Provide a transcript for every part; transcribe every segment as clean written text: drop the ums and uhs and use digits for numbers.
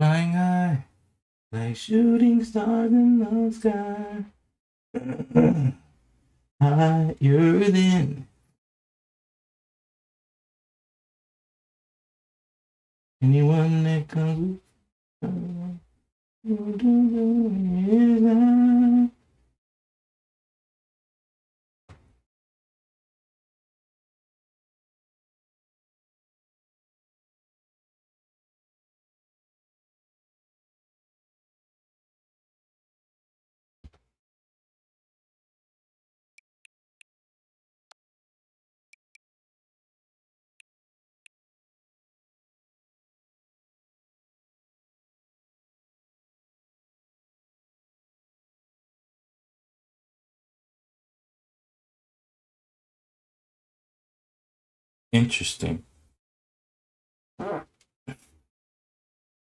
Flying high, like shooting stars in the sky. Higher than anyone that comes with Interesting.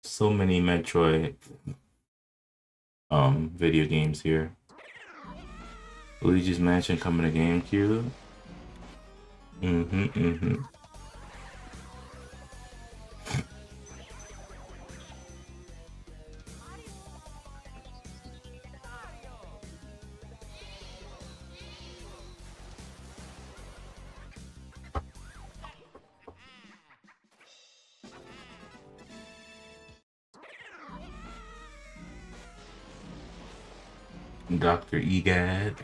So many Metroid video games here. Luigi's Mansion coming to GameCube. Mm-hmm. Dr. Egad.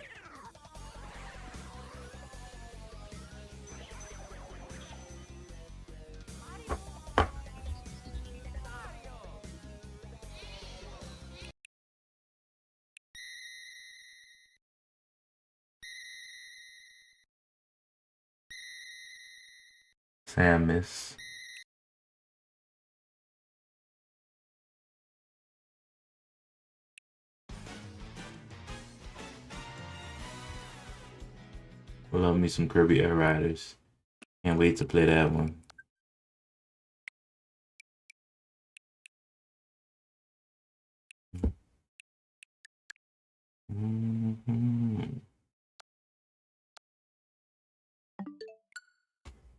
Samus. Love me some Kirby Air Riders. Can't wait to play that one.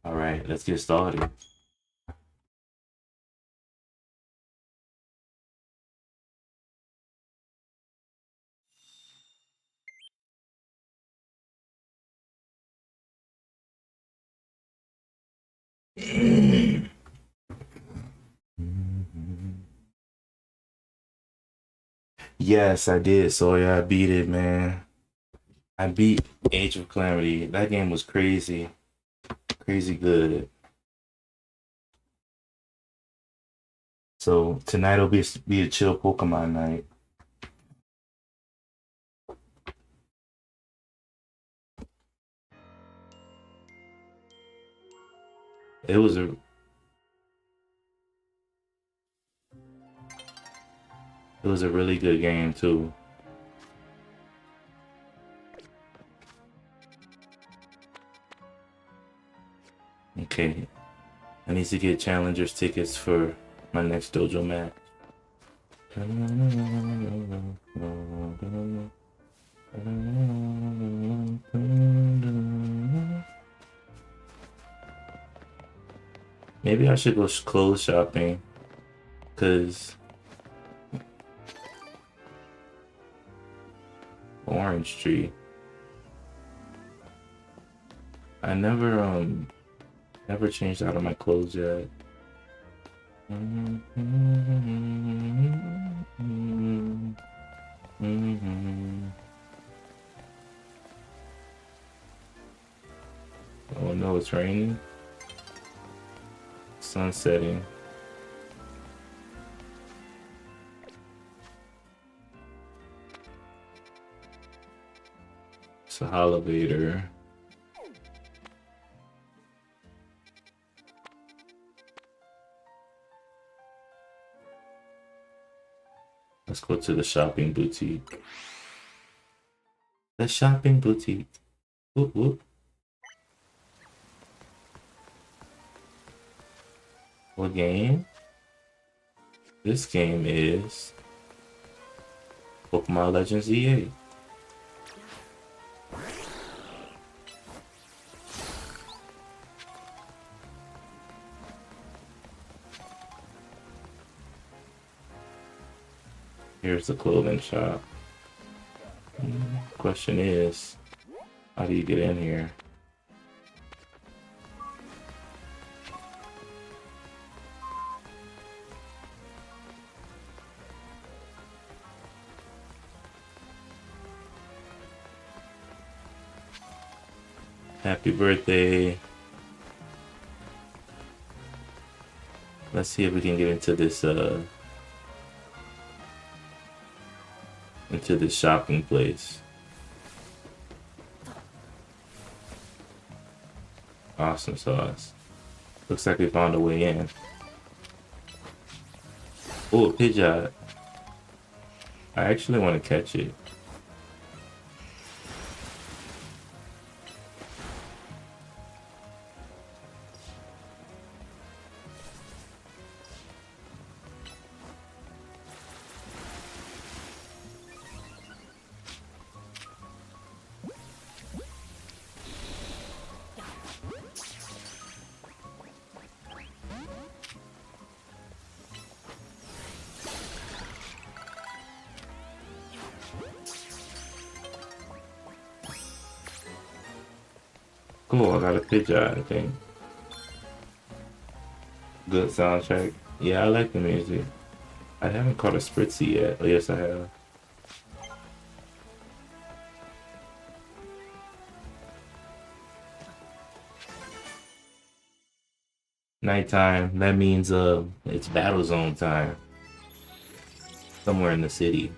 All right, let's get started. Yes, I did. So yeah, I beat it, man. I beat Age of Calamity. That game was crazy, crazy good. So tonight will be a chill Pokemon night. It was a it was a really good game too. Okay, I need to get challengers tickets for my next dojo match. Maybe I should go clothes shopping, cause Orange Tree. I never changed out of my clothes yet. Oh no, it's raining. Sun setting. It's a elevator. Let's go to the shopping boutique. The shopping boutique. Whoop whoop. What game? This game is Pokemon Legends EA. Here's the clothing shop. Question is, how do you get in here? Happy birthday. Let's see if we can get into this shopping place. Awesome sauce. Looks like we found a way in. Oh, a Pidgeot. I actually want to catch it. Cool, I got a Pidgeot, I think. Good soundtrack. Yeah, I like the music. I haven't caught a Spritzy yet. Oh, yes, I have. Nighttime. That means it's battle zone time. Somewhere in the city.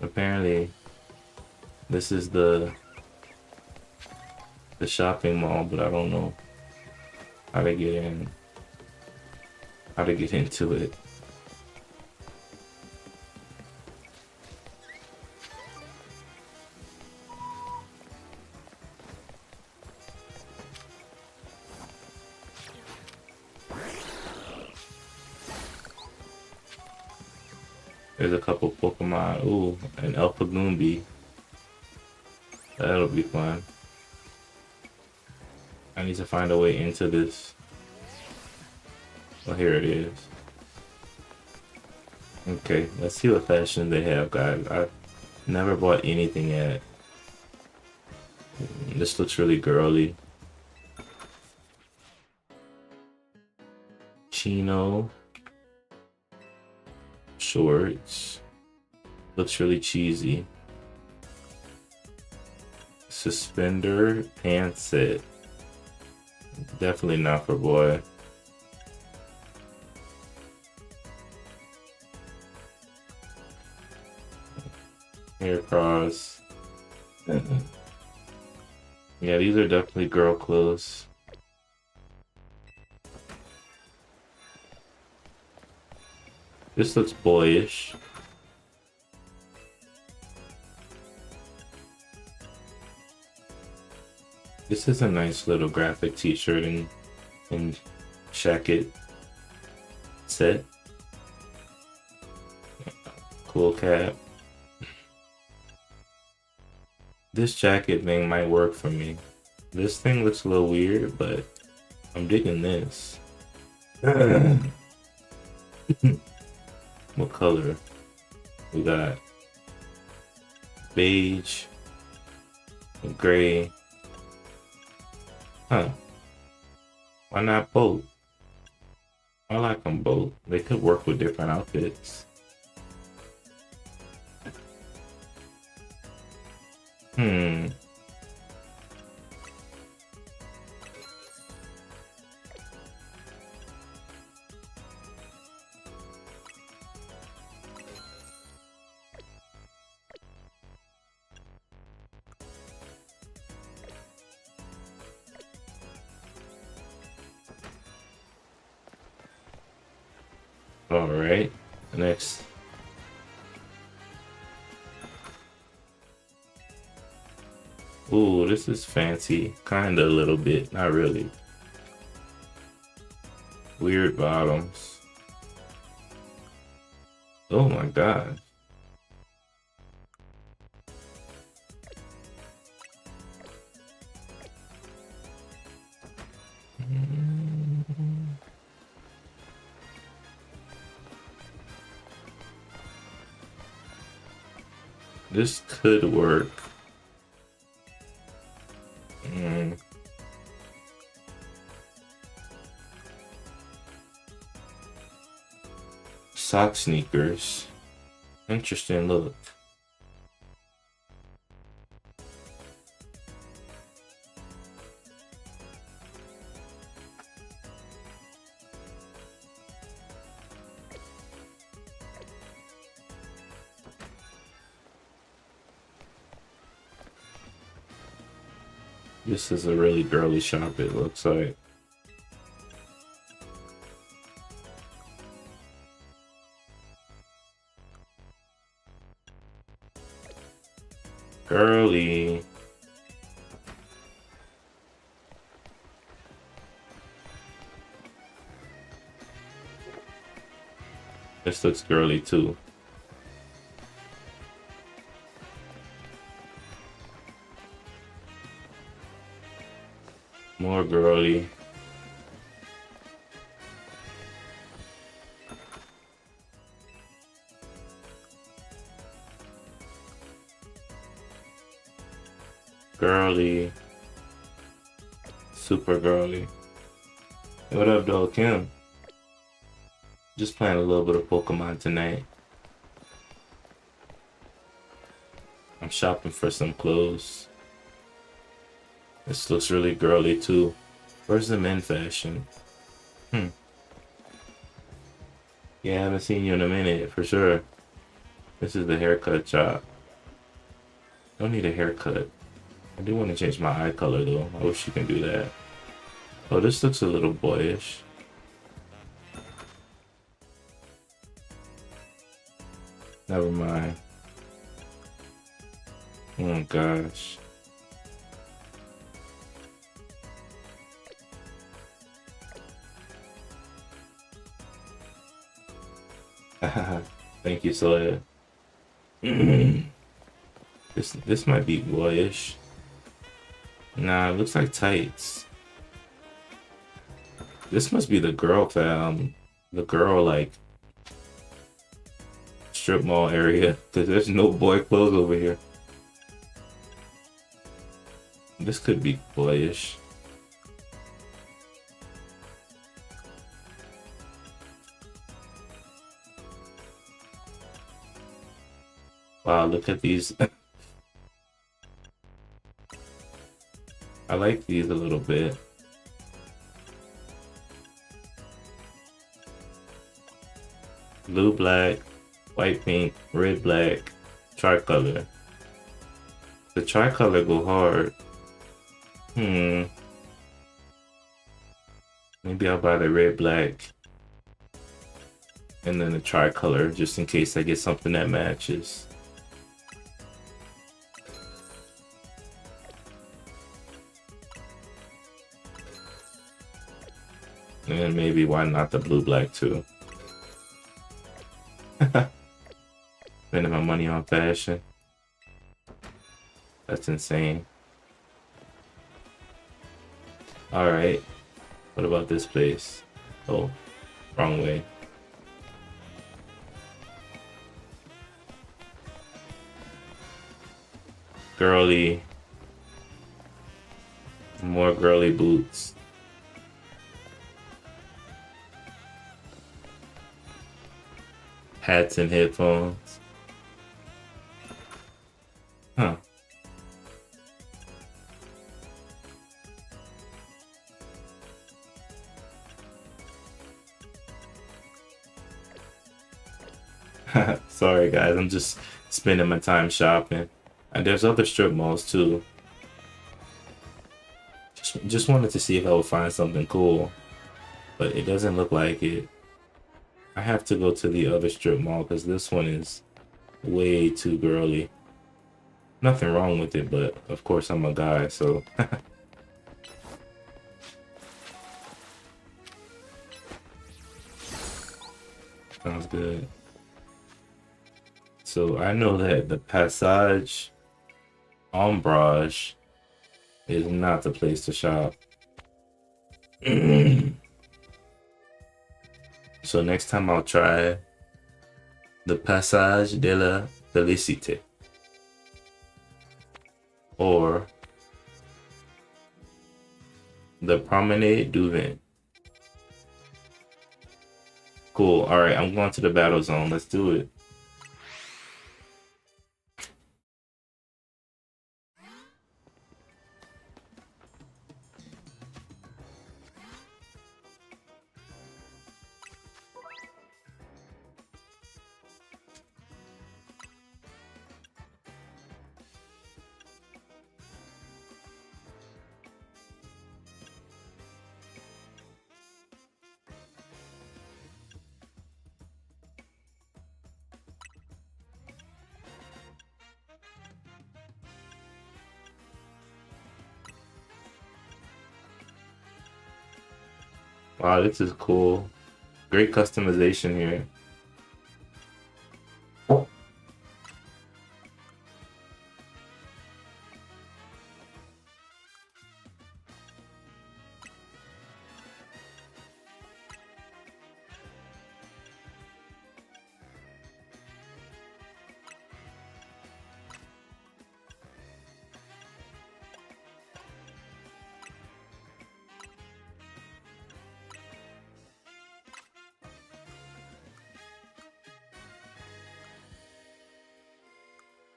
Apparently, this is the shopping mall, but I don't know how to get in. How to get into it. There's a couple Pokemon. Ooh, an Alpha Goombi. That'll be fun. I need to find a way into this. Well, here it is. Okay, let's see what fashion they have, guys. I've never bought anything yet. This looks really girly. Chino. Shorts. Looks really cheesy. Suspender pants set. Definitely not for boy. Hair cross. Yeah, these are definitely girl clothes. This looks boyish. This is a nice little graphic t-shirt and jacket set. Cool cap. This jacket thing might work for me. This thing looks a little weird, but I'm digging this. What color? We got beige, gray. Huh. Why not both? I like them both. They could work with different outfits. All right, next. Ooh, this is fancy. Kinda a little bit, not really. Weird bottoms. Oh my god. This could work. Mm. Sock sneakers. Interesting look. This is a really girly shop, it looks like. Girly. This looks girly too. More girly. Girly. Super girly. Hey, what up, dog Kim? Just playing a little bit of Pokemon tonight. I'm shopping for some clothes. This looks really girly too. Where's the men fashion? Yeah, I haven't seen you in a minute, for sure. This is the haircut shop. Don't need a haircut. I do want to change my eye color though. I wish you can do that. Oh, this looks a little boyish. Never mind. Oh gosh. Thank you, Sawyer. This might be boyish. Nah, it looks like tights. This must be the girl the girl like strip mall area, because there's no boy clothes over here. This could be boyish. Wow, look at these. I like these a little bit. Blue, black, white, pink, red, black, tricolor. The tricolor go hard. Maybe I'll buy the red, black, and then the tricolor just in case I get something that matches. And then maybe why not the blue, black too? Spending my money on fashion. That's insane. Alright. What about this place? Oh, wrong way. Girly. More girly boots. Hats and headphones. Huh. Sorry guys, I'm just spending my time shopping. And there's other strip malls too. Just wanted to see if I would find something cool. But it doesn't look like it. I have to go to the other strip mall because this one is way too girly. Nothing wrong with it, but of course I'm a guy, so. Sounds good. So I know that the Passage Ombrage is not the place to shop. So next time I'll try the Passage de la Félicité. or the Promenade du Vent. Cool. All right, I'm going to the battle zone. Let's do it. Wow, this is cool. Great customization here.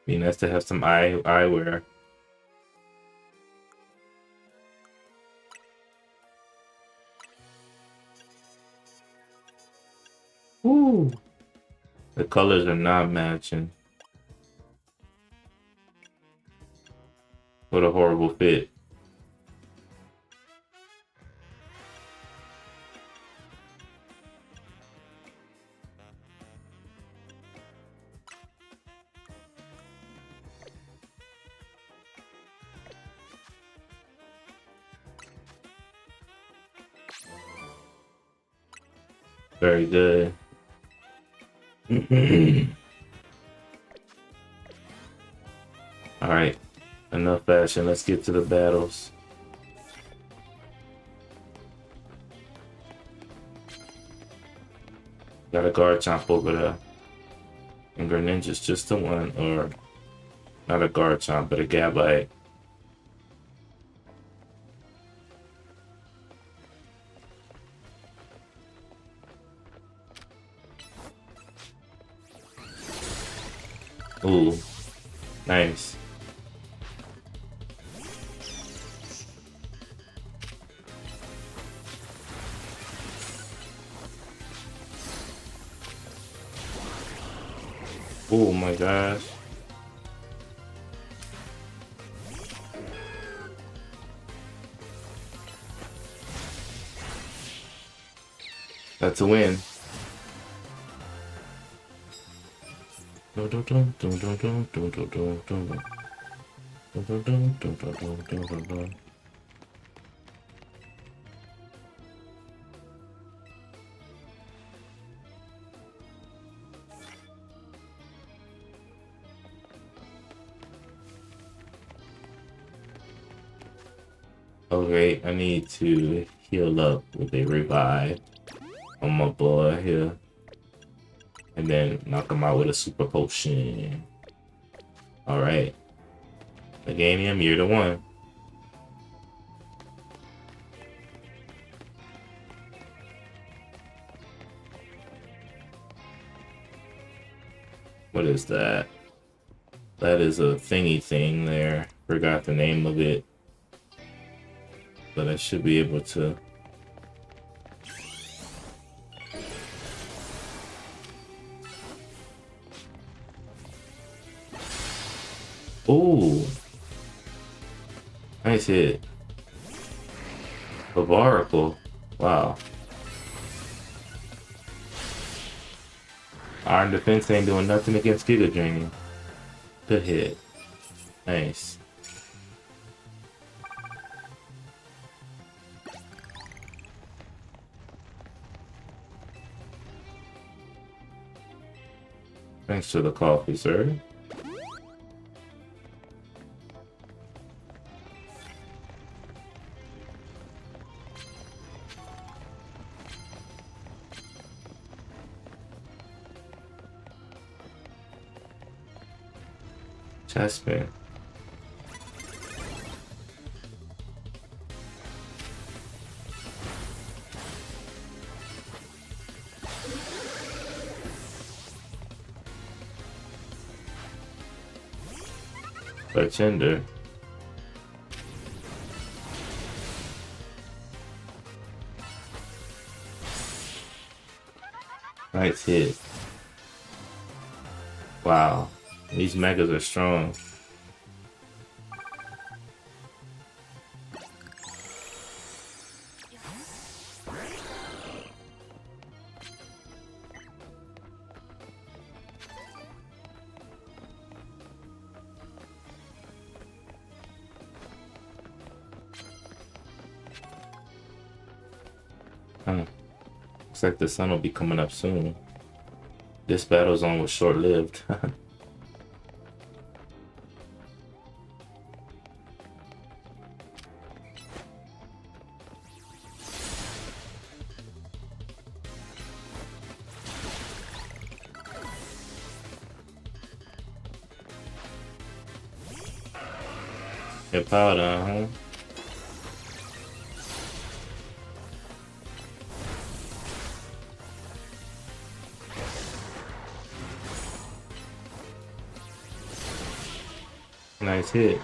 Be nice to have some eyewear. Ooh. The colors are not matching. What a horrible fit. Very good. All right, enough fashion. Let's get to the battles. Got a Garchomp over there. And Greninja's just the one, or not a Garchomp, but a Gabite. Ooh, nice. Oh my gosh. That's a win. Okay, I need to heal up with a revive on my boy here. And then knock him out with a super potion. Alright. Meganium, you're the one. What is that? That is a thingy thing there. Forgot the name of it. But I should be able to. Ooh. Nice hit. Bavarical. Wow. Iron Defense ain't doing nothing against Giga Draining. Good hit. Nice. Thanks for the coffee, sir. Chestman. Bartender. Nice hit. Wow. These megas are strong. Huh. Looks like the sun will be coming up soon. This battle zone was short-lived. Your powder, huh? Nice hit.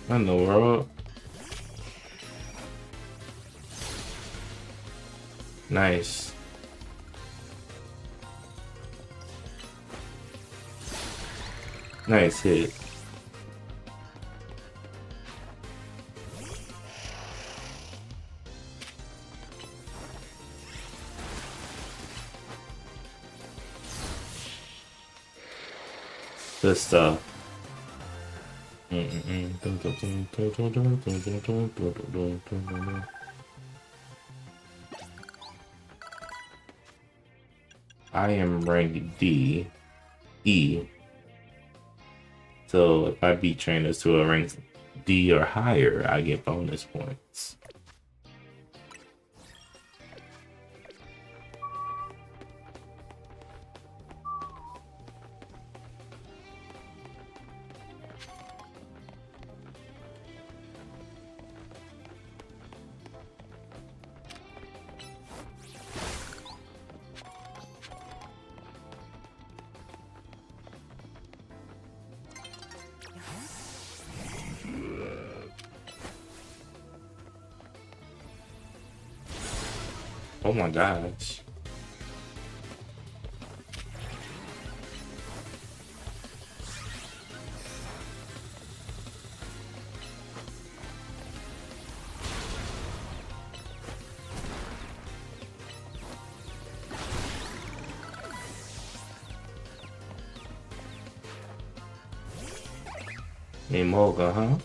In the world. Nice. Nice hit. Good stuff. I am rank D, E. So if I beat trainers to a rank D or higher, I get bonus points. Oh my gosh. Moga, huh?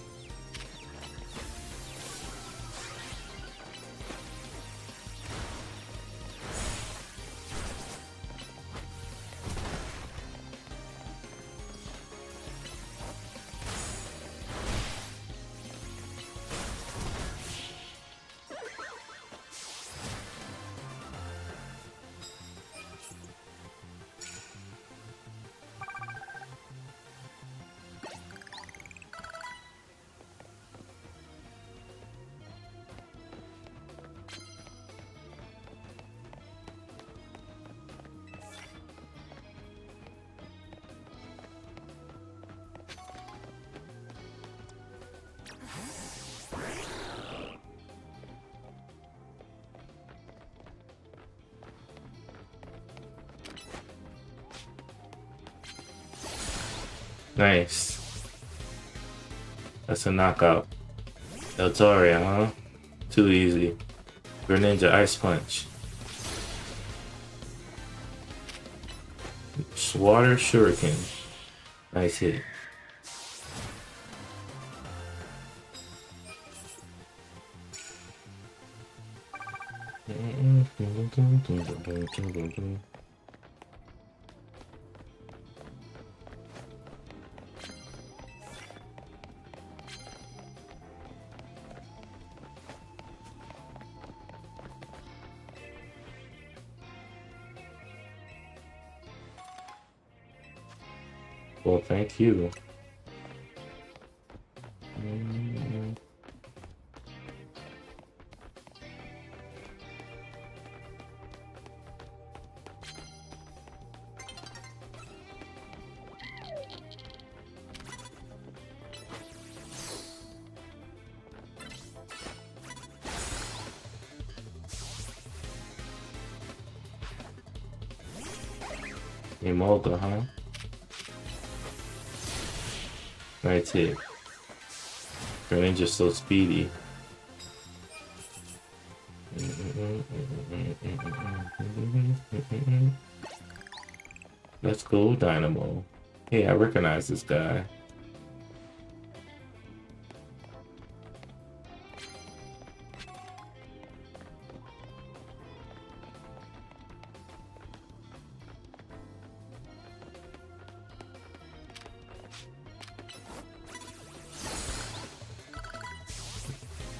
Nice. That's a knockout. Eltoria, huh? Too easy. Greninja Ice Punch. Water Shuriken. Nice hit. Well, thank you. Mm. Emolga, huh? Nice hit. Greninja's so speedy. Let's go, Dynamo. Hey, I recognize this guy.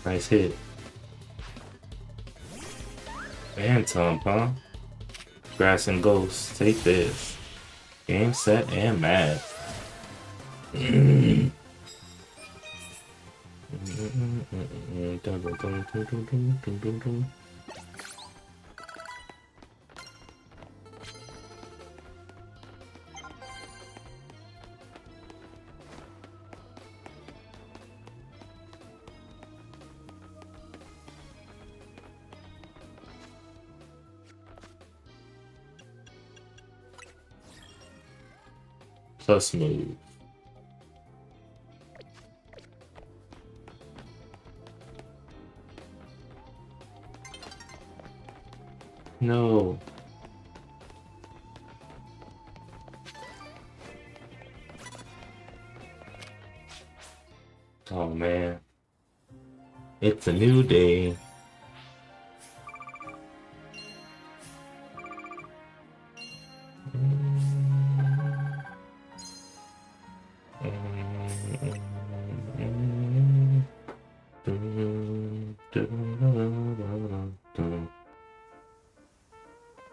Nice hit. Phantom, huh? Grass and Ghost, take this. Game, set, and match. Plus move. No. Oh man. It's a new day.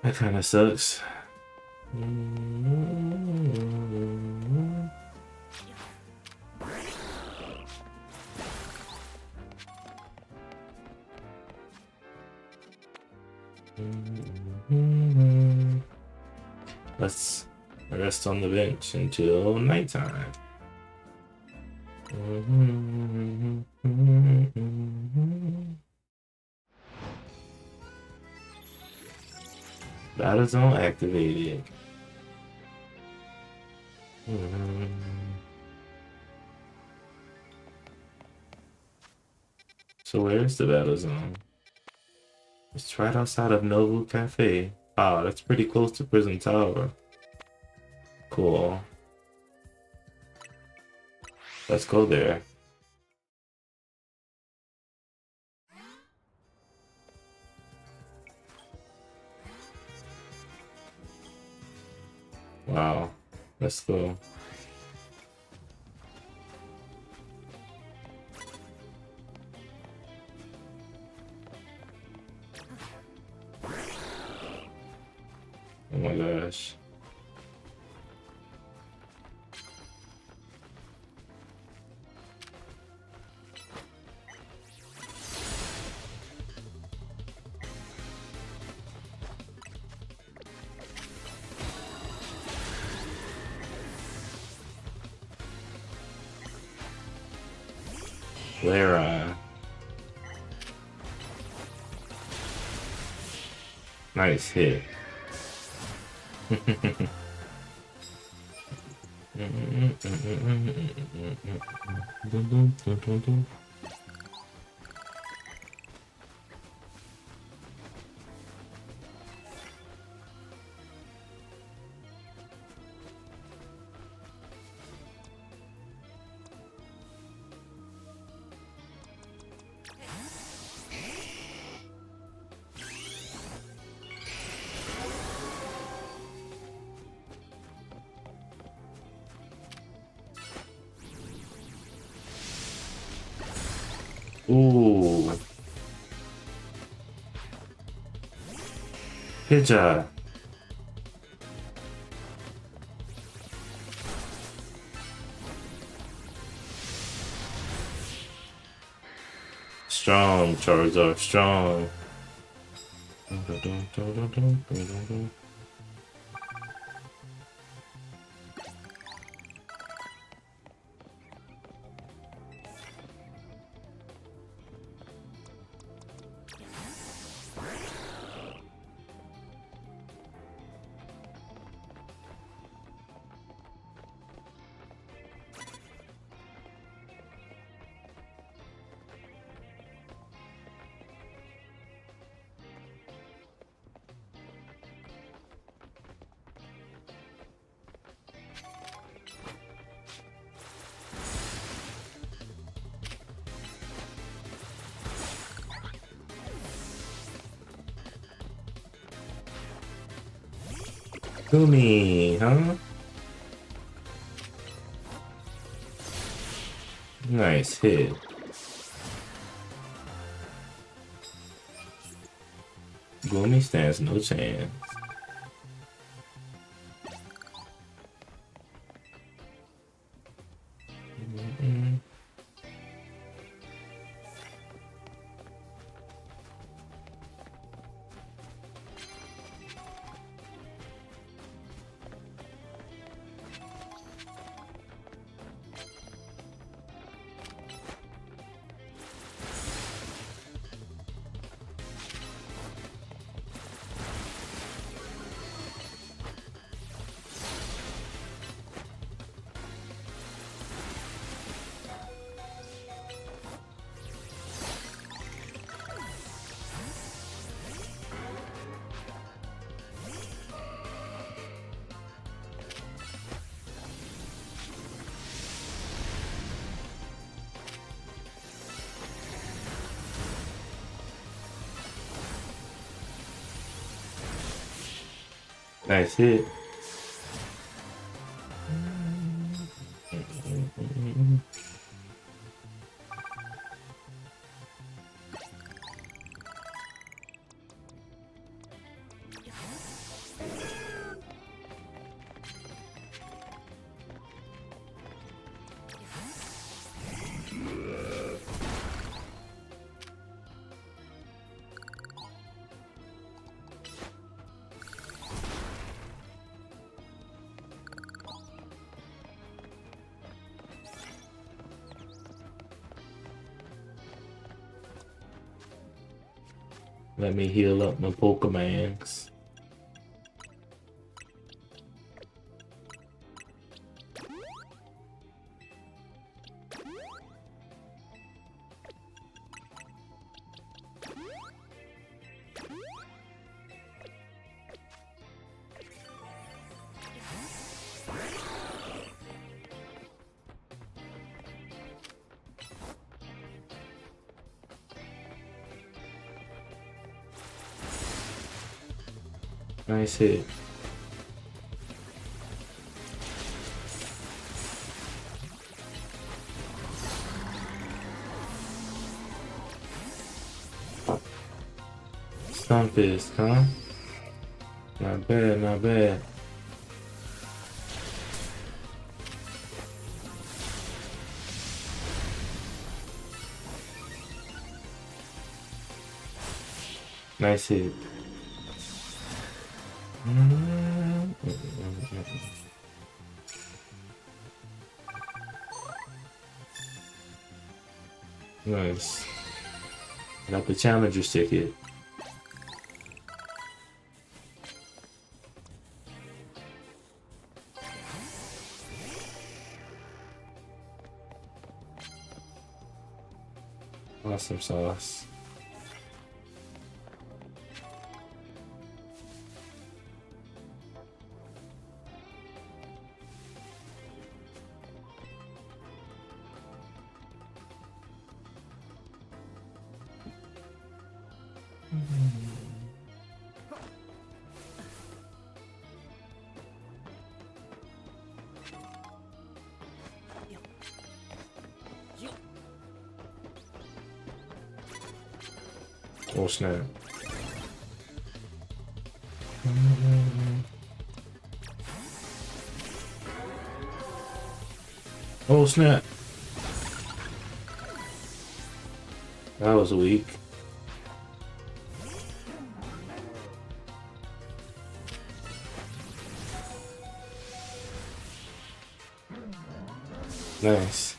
That kind of sucks. Let's rest on the bench until nighttime. Battle zone activated. So where's the battle zone? It's right outside of Nobu Cafe. Wow, that's pretty close to Prison Tower. Cool. Let's go there. Wow. Let's go. Oh my gosh. Lara. Nice hit. Ooh. Good job. Strong, Charizard, strong. Gumi, huh? Nice hit. Gumi stands no chance. Nice hit. Let me heal up my Pokemons. Nice hit. Stumpist, huh? Not bad, not bad. Nice hit. Nice. Got the challenger's ticket. Awesome sauce. Oh snap. Oh snap. That was weak. Nice.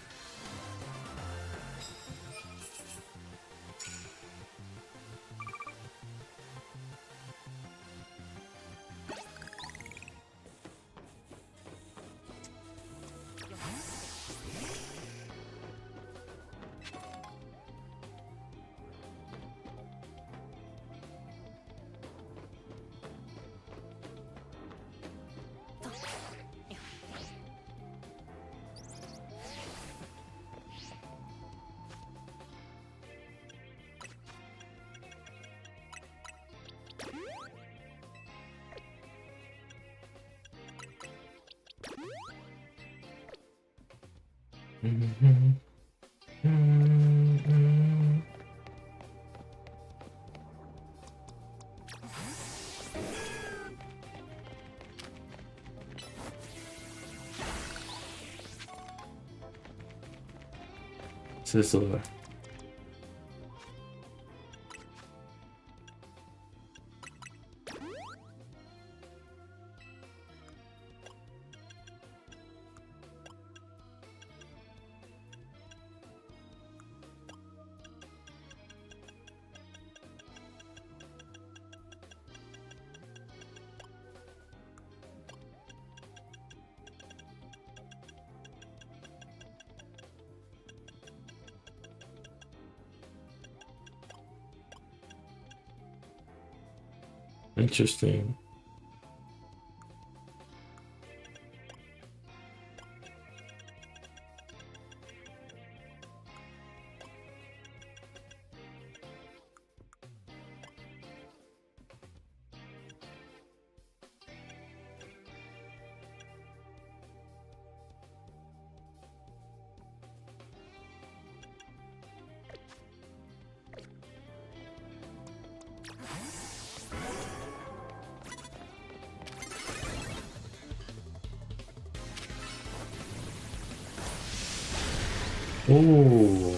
Sizzler. Interesting. Ooh.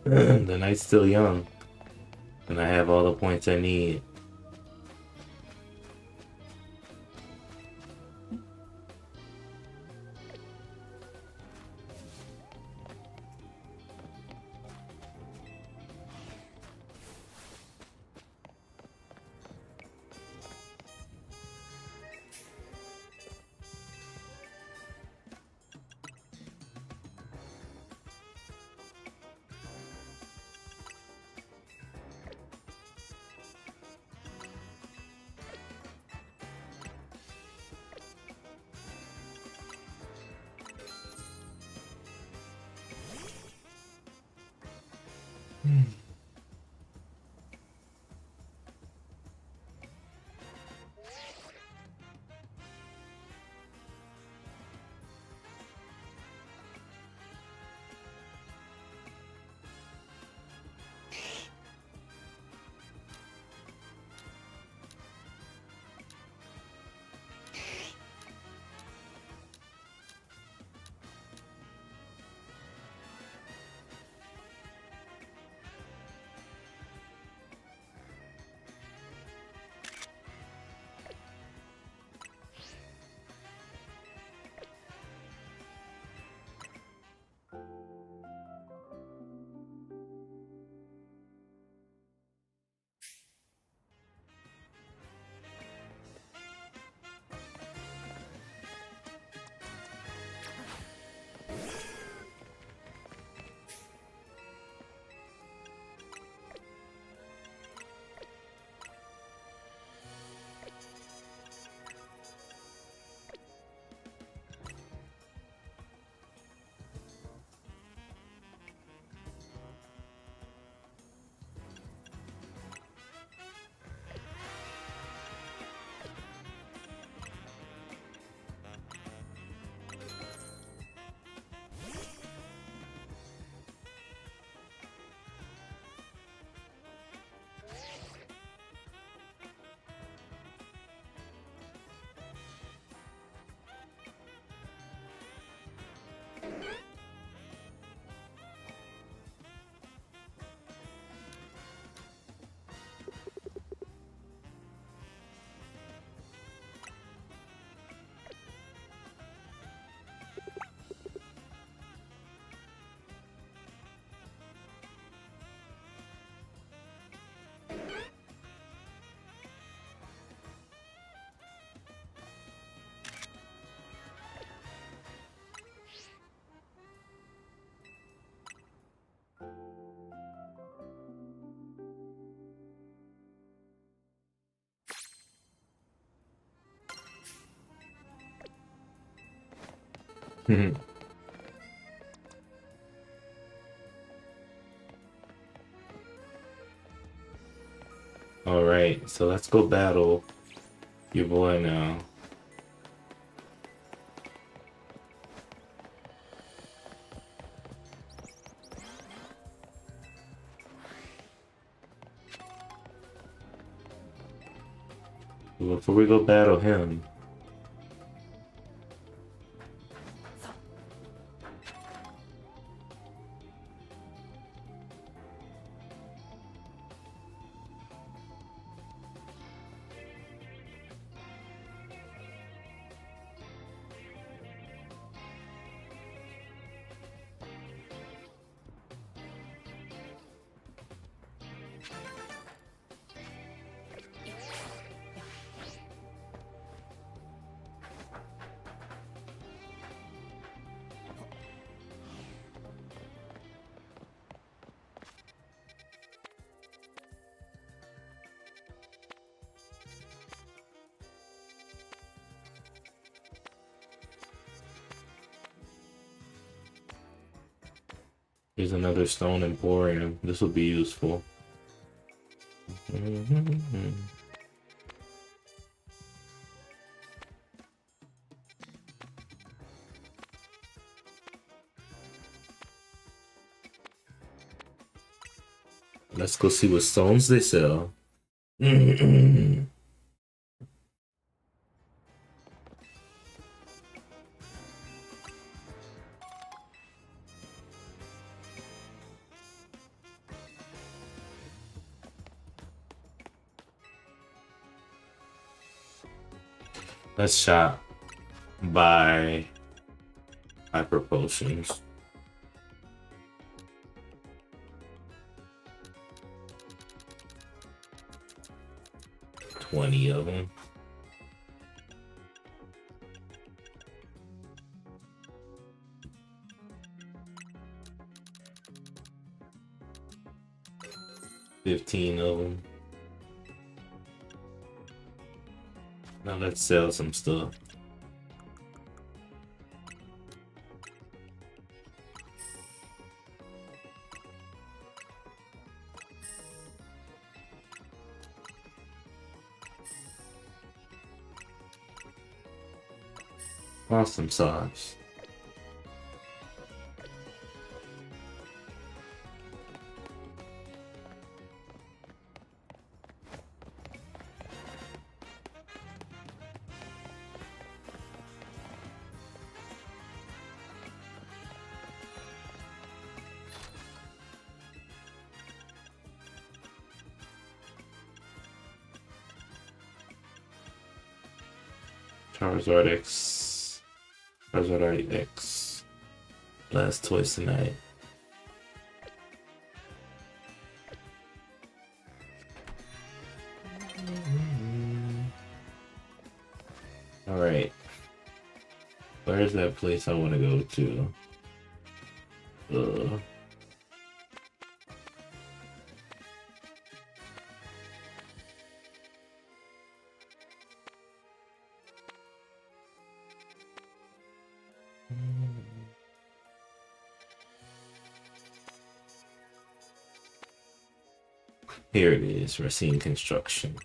The night's still young, and I have all the points I need. All right, so let's go battle your boy now. Before we go battle him, here's another stone emporium. This will be useful. Let's go see what stones they sell. Let's shop. Buy hyper potions. 20 of them. $15 of them. Now let's sell some stuff. Awesome sauce. Charizard X. Charizard X. Last toys tonight. Alright. Where's that place I want to go to? Here it is, Racine Construction.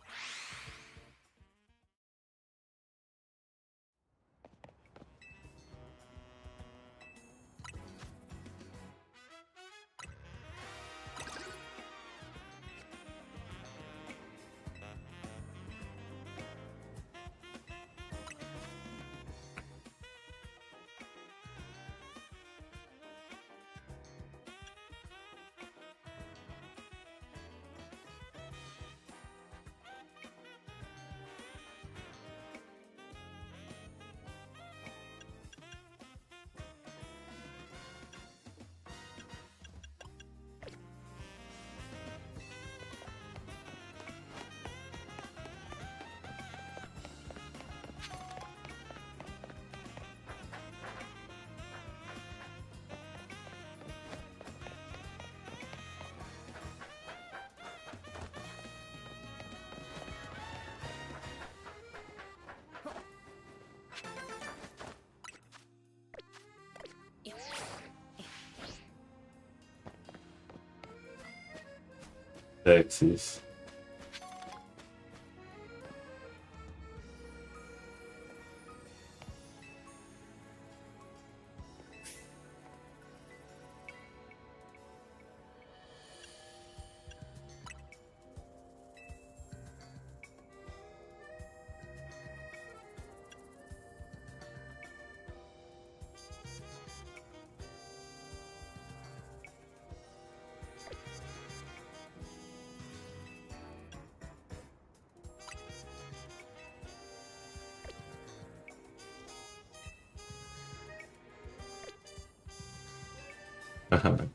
Texas.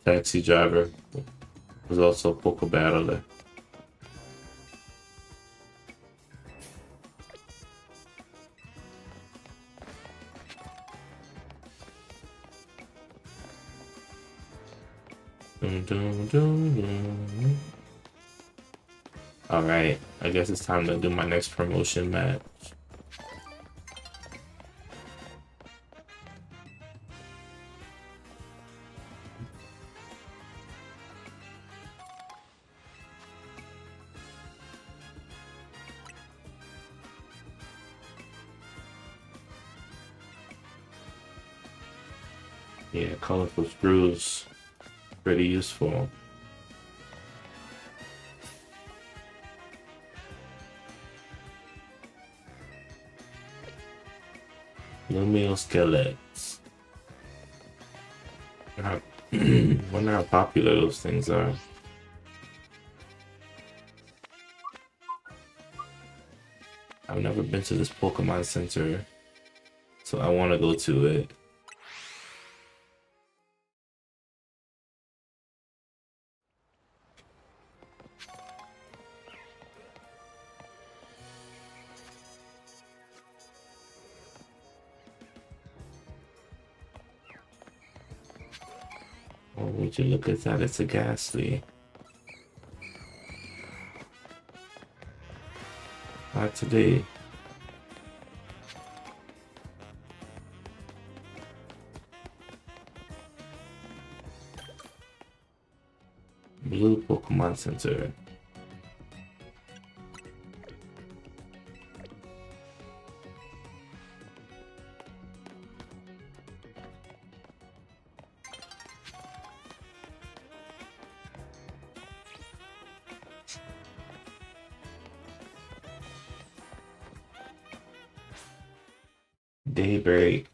Taxi driver was also a Poke battler. Alright, I guess it's time to do my next promotion match. Yeah, colorful screws, pretty useful. Lumio skeletons. Wonder how popular those things are. I've never been to this Pokemon Center, so I want to go to it. Oh, would you look at that? It's a ghastly. Not today. Blue Pokemon Center. Daybreak.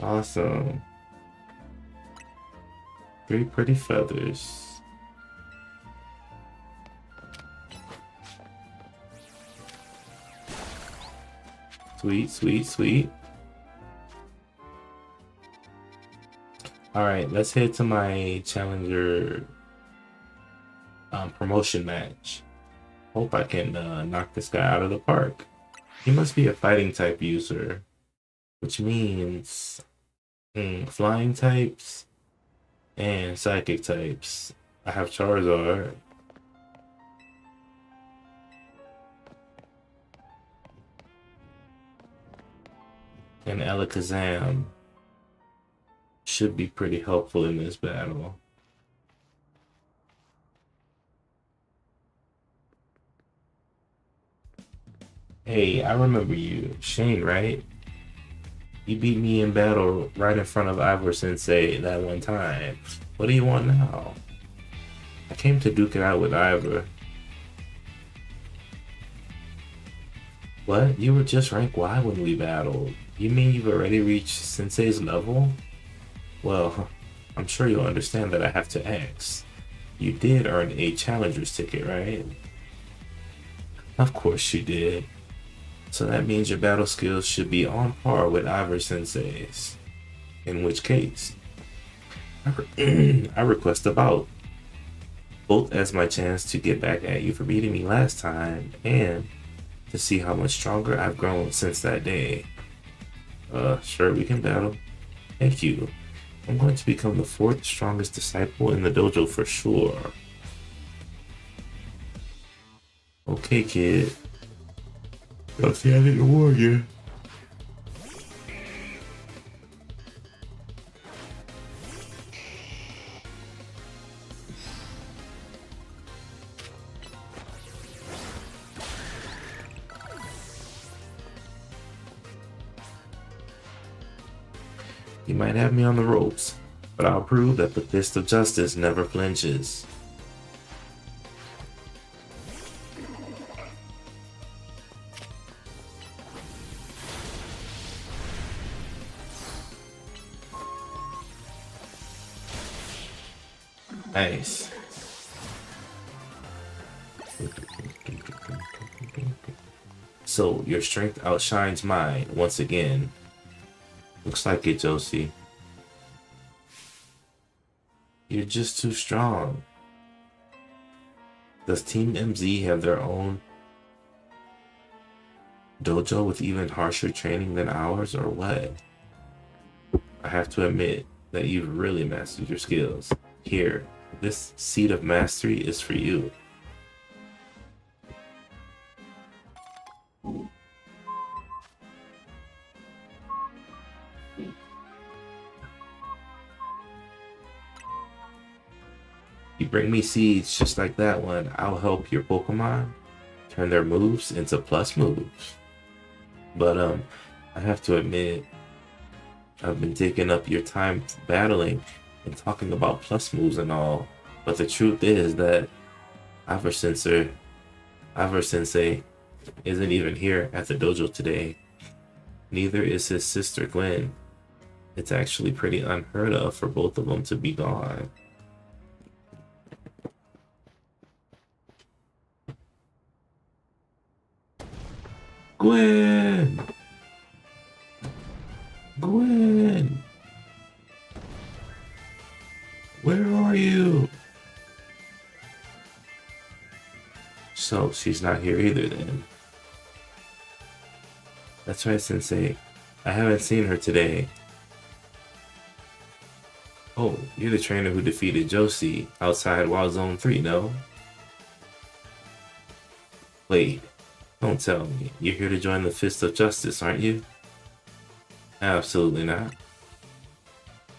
Awesome. 3 pretty feathers. Sweet, sweet, sweet. Alright, let's head to my challenger promotion match. Hope I can knock this guy out of the park. He must be a fighting type user, which means flying types and psychic types. I have Charizard. And Alakazam should be pretty helpful in this battle. Hey, I remember you. Shane, right? You beat me in battle right in front of Ivor Sensei that one time. What do you want now? I came to duke it out with Ivor. What? You were just rank Y when we battled. You mean you've already reached Sensei's level? Well, I'm sure you'll understand that I have to ask. You did earn a challenger's ticket, right? Of course you did. So that means your battle skills should be on par with Ivor Sensei's. In which case, I request a bout, both as my chance to get back at you for beating me last time and to see how much stronger I've grown since that day. Sure, we can battle. Thank you. I'm going to become the 4th strongest disciple in the dojo for sure. Okay, kid. I'll see I didn't warn you. You might have me on the ropes, but I'll prove that the fist of justice never flinches. Nice. So, your strength outshines mine once again. Looks like it, Josie. You're just too strong. Does Team MZ have their own dojo with even harsher training than ours, or what? I have to admit that you've really mastered your skills. Here, this seat of mastery is for you. You bring me seeds just like that one, I'll help your Pokemon turn their moves into plus moves. But I have to admit, I've been taking up your time battling and talking about plus moves and all, but the truth is that Ivor Sensei isn't even here at the dojo today. Neither is his sister Gwen. It's actually pretty unheard of for both of them to be gone. Gwen! Gwen! Where are you? So, she's not here either then. That's right, Sensei. I haven't seen her today. Oh, you're the trainer who defeated Josie outside Wild Zone 3, no? Wait, don't tell me. You're here to join the Fist of Justice, aren't you? Absolutely not.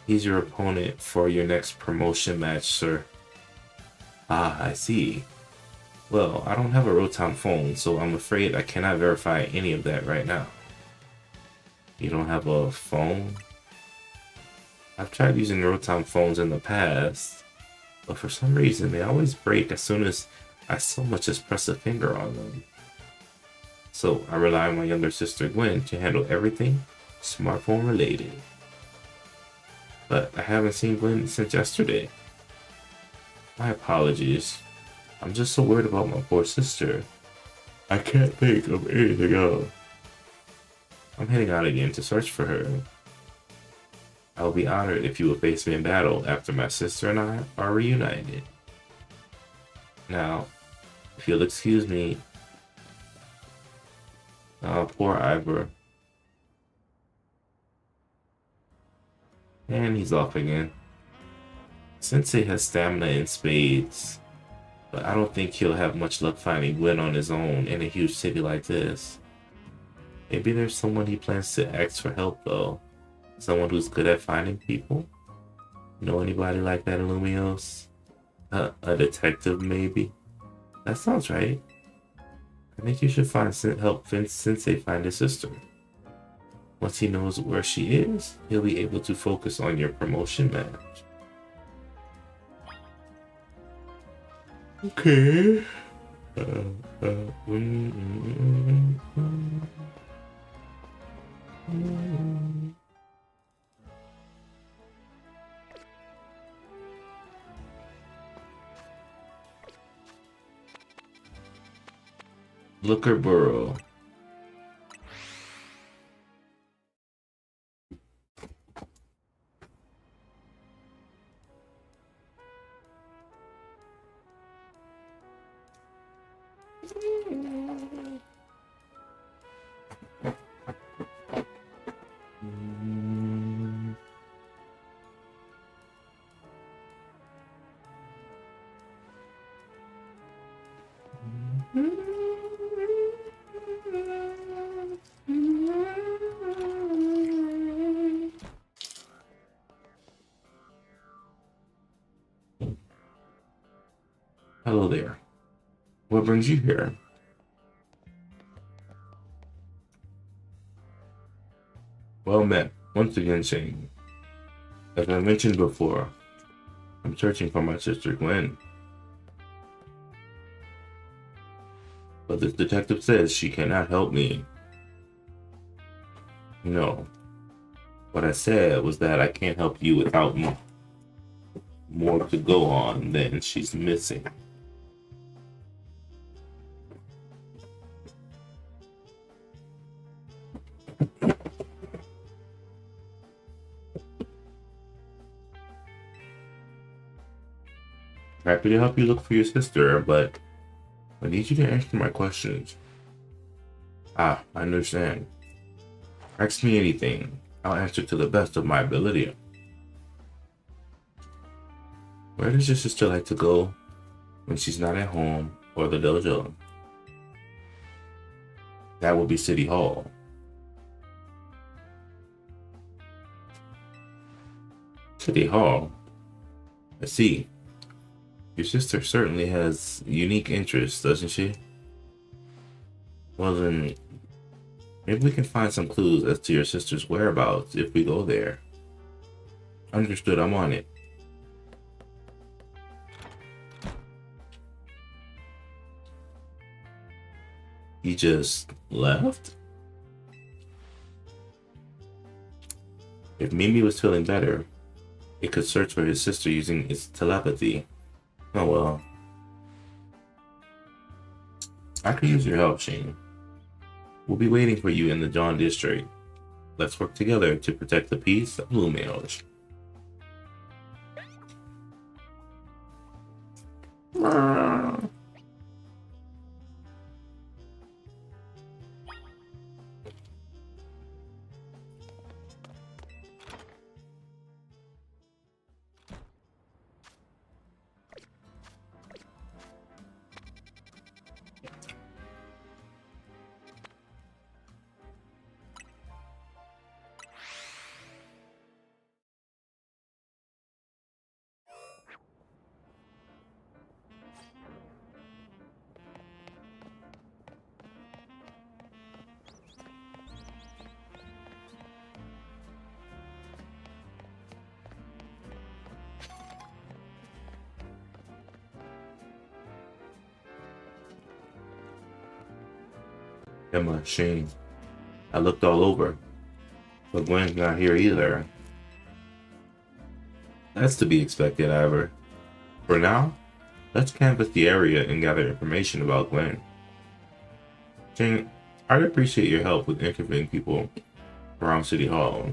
He's your opponent for your next promotion match, sir. Ah, I see. Well, I don't have a Rotom phone, so I'm afraid I cannot verify any of that right now. You don't have a phone? I've tried using Rotom phones in the past, but for some reason they always break as soon as I so much as press a finger on them. So I rely on my younger sister Gwen to handle everything smartphone related. But I haven't seen Gwen since yesterday. My apologies. I'm just so worried about my poor sister. I can't think of anything else. I'm heading out again to search for her. I will be honored if you will face me in battle after my sister and I are reunited. Now, if you'll excuse me. Oh, poor Ivor. And he's off again. Sensei has stamina in spades, but I don't think he'll have much luck finding Gwen on his own in a huge city like this. Maybe there's someone he plans to ask for help though. Someone who's good at finding people? Know anybody like that in Lumios? A detective maybe? That sounds right. I think you should help Sensei find his sister. Once he knows where she is, he'll be able to focus on your promotion match. Okay. Looker Burrow. Hello there. What brings you here? Well met. Once again, Shane. As I mentioned before, I'm searching for my sister Gwen. But this detective says she cannot help me. No. What I said was that I can't help you without more to go on than she's missing. Happy to help you look for your sister, but I need you to answer my questions. Ah, I understand. Ask me anything. I'll answer to the best of my ability. Where does your sister like to go when she's not at home or the dojo? That would be City Hall. City Hall? I see. Your sister certainly has unique interests, doesn't she? Well then, maybe we can find some clues as to your sister's whereabouts if we go there. Understood, I'm on it. He just left? If Mimi was feeling better, it could search for his sister using its telepathy. Oh well. I could use your help, Shane. We'll be waiting for you in the John District. Let's work together to protect the peace of Blue Males. Emma, Shane. I looked all over, but Gwen's not here either. That's to be expected, however. For now, let's canvass the area and gather information about Gwen. Shane, I'd appreciate your help with interviewing people around City Hall.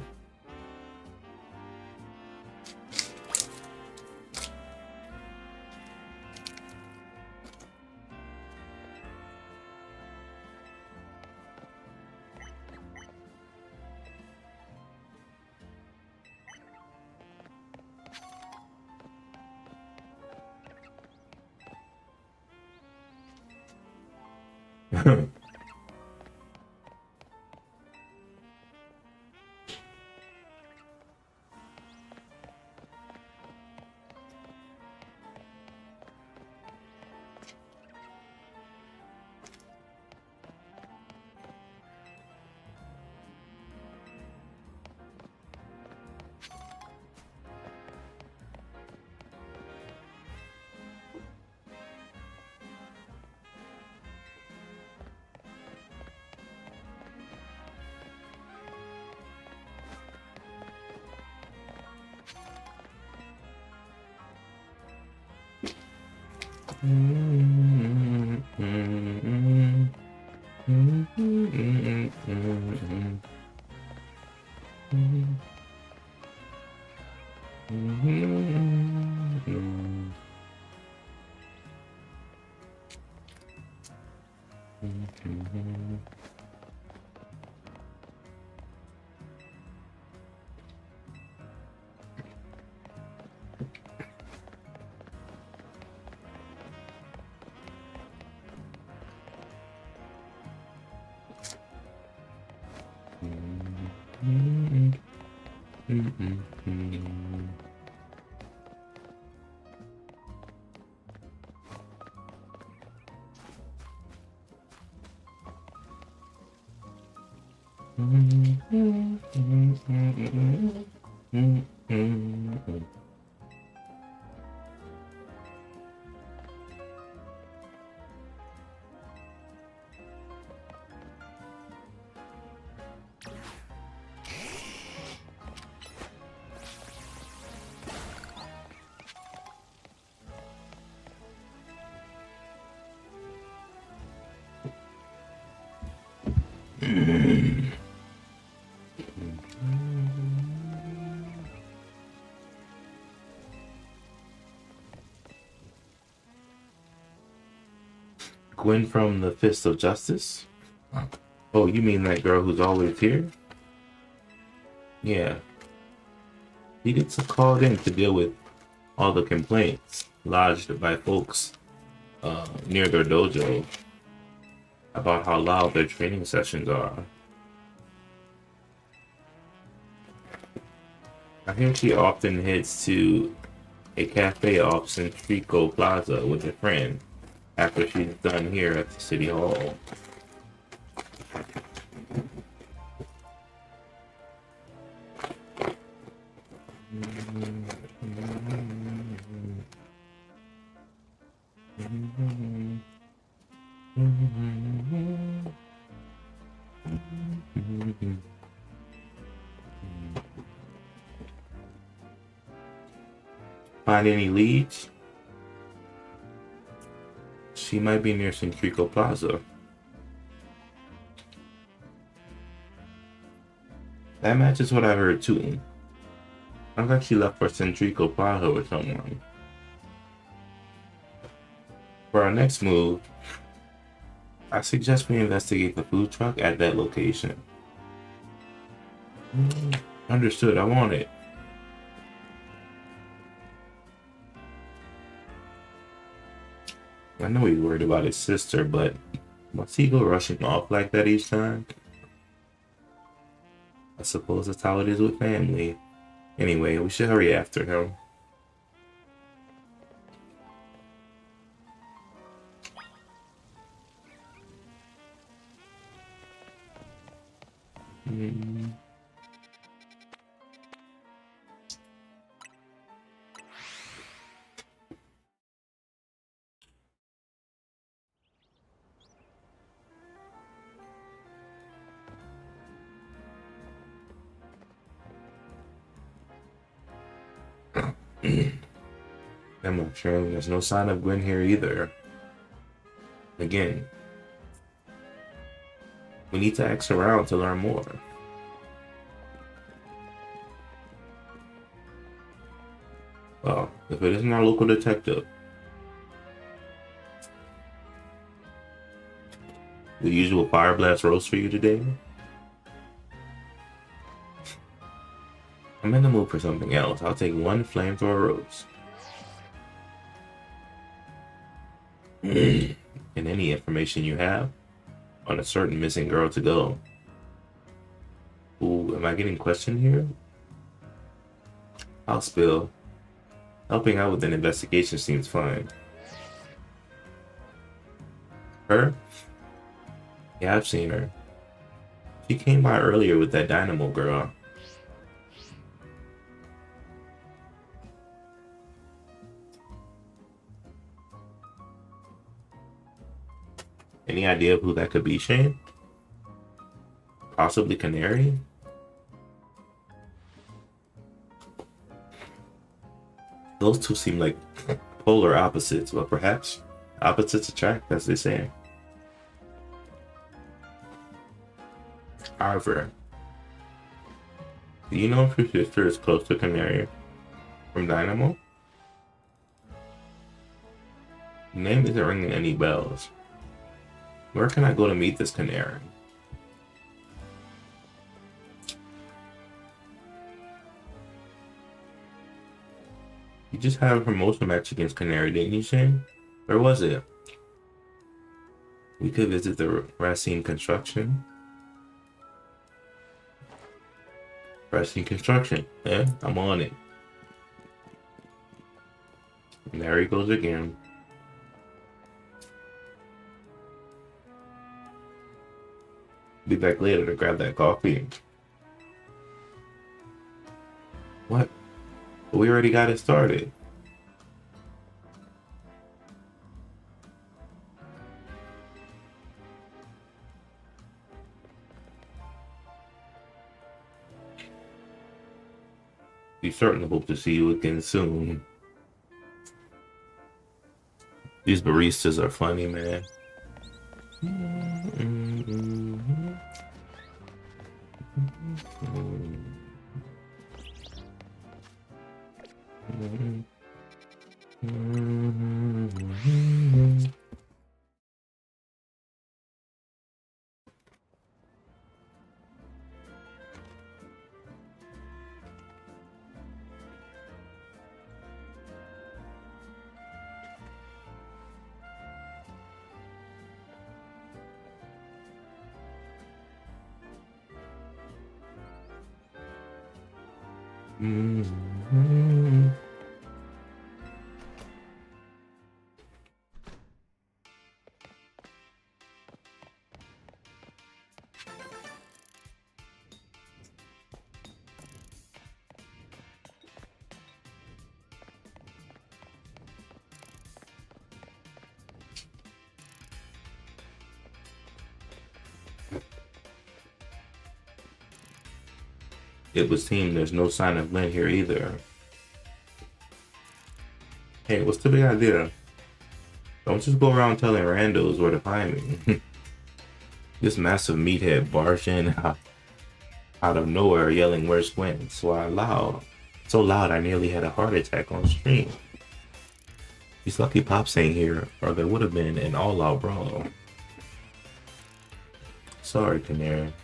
Gwen from the Fist of Justice? Oh, you mean that girl who's always here? Yeah. He gets called in to deal with all the complaints lodged by folks near their dojo about how loud their training sessions are. I hear she often heads to a cafe off Centrico Plaza with a friend after she's done here at the city hall. Find any leads? She might be near Centrico Plaza. That matches what I heard too. Sounds like she left for Centrico Plaza with someone. For our next move, I suggest we investigate the food truck at that location. Understood, I want it. I know he's worried about his sister, but must he go rushing off like that each time? I suppose that's how it is with family. Anyway, we should hurry after him. I'm not sure. There's no sign of Gwen here either. Again, we need to ask around to learn more. Well, if it isn't our local detective, the usual fire blast roast for you today. I'm in the mood for something else. I'll take one flamethrower roast. And any information you have on a certain missing girl to go. Ooh, am I getting questioned here? I'll spill. Helping out with an investigation seems fine. Her? Yeah, I've seen her. She came by earlier with that Dynamo girl. Any idea of who that could be, Shane? Possibly Canary? Those two seem like polar opposites, but perhaps opposites attract, as they say. However, do you know if your sister is close to Canary from Dynamo? The name isn't ringing any bells. Where can I go to meet this Canary? You just had a promotion match against Canary, didn't you, Shane? Where was it? We could visit the Racine Construction. Pressing construction. Yeah, I'm on it. And there he goes again. Be back later to grab that coffee. What? We already got it started. We certainly hope to see you again soon. These baristas are funny, man. It would seem there's no sign of Lynn here either. Hey, what's the big idea? Don't just go around telling randos where to find me. This massive meathead barged in out of nowhere yelling, "Where's Gwen?" So loud I nearly had a heart attack on stream. These lucky pops ain't here, or there would have been an all-out brawl. Sorry, Canary.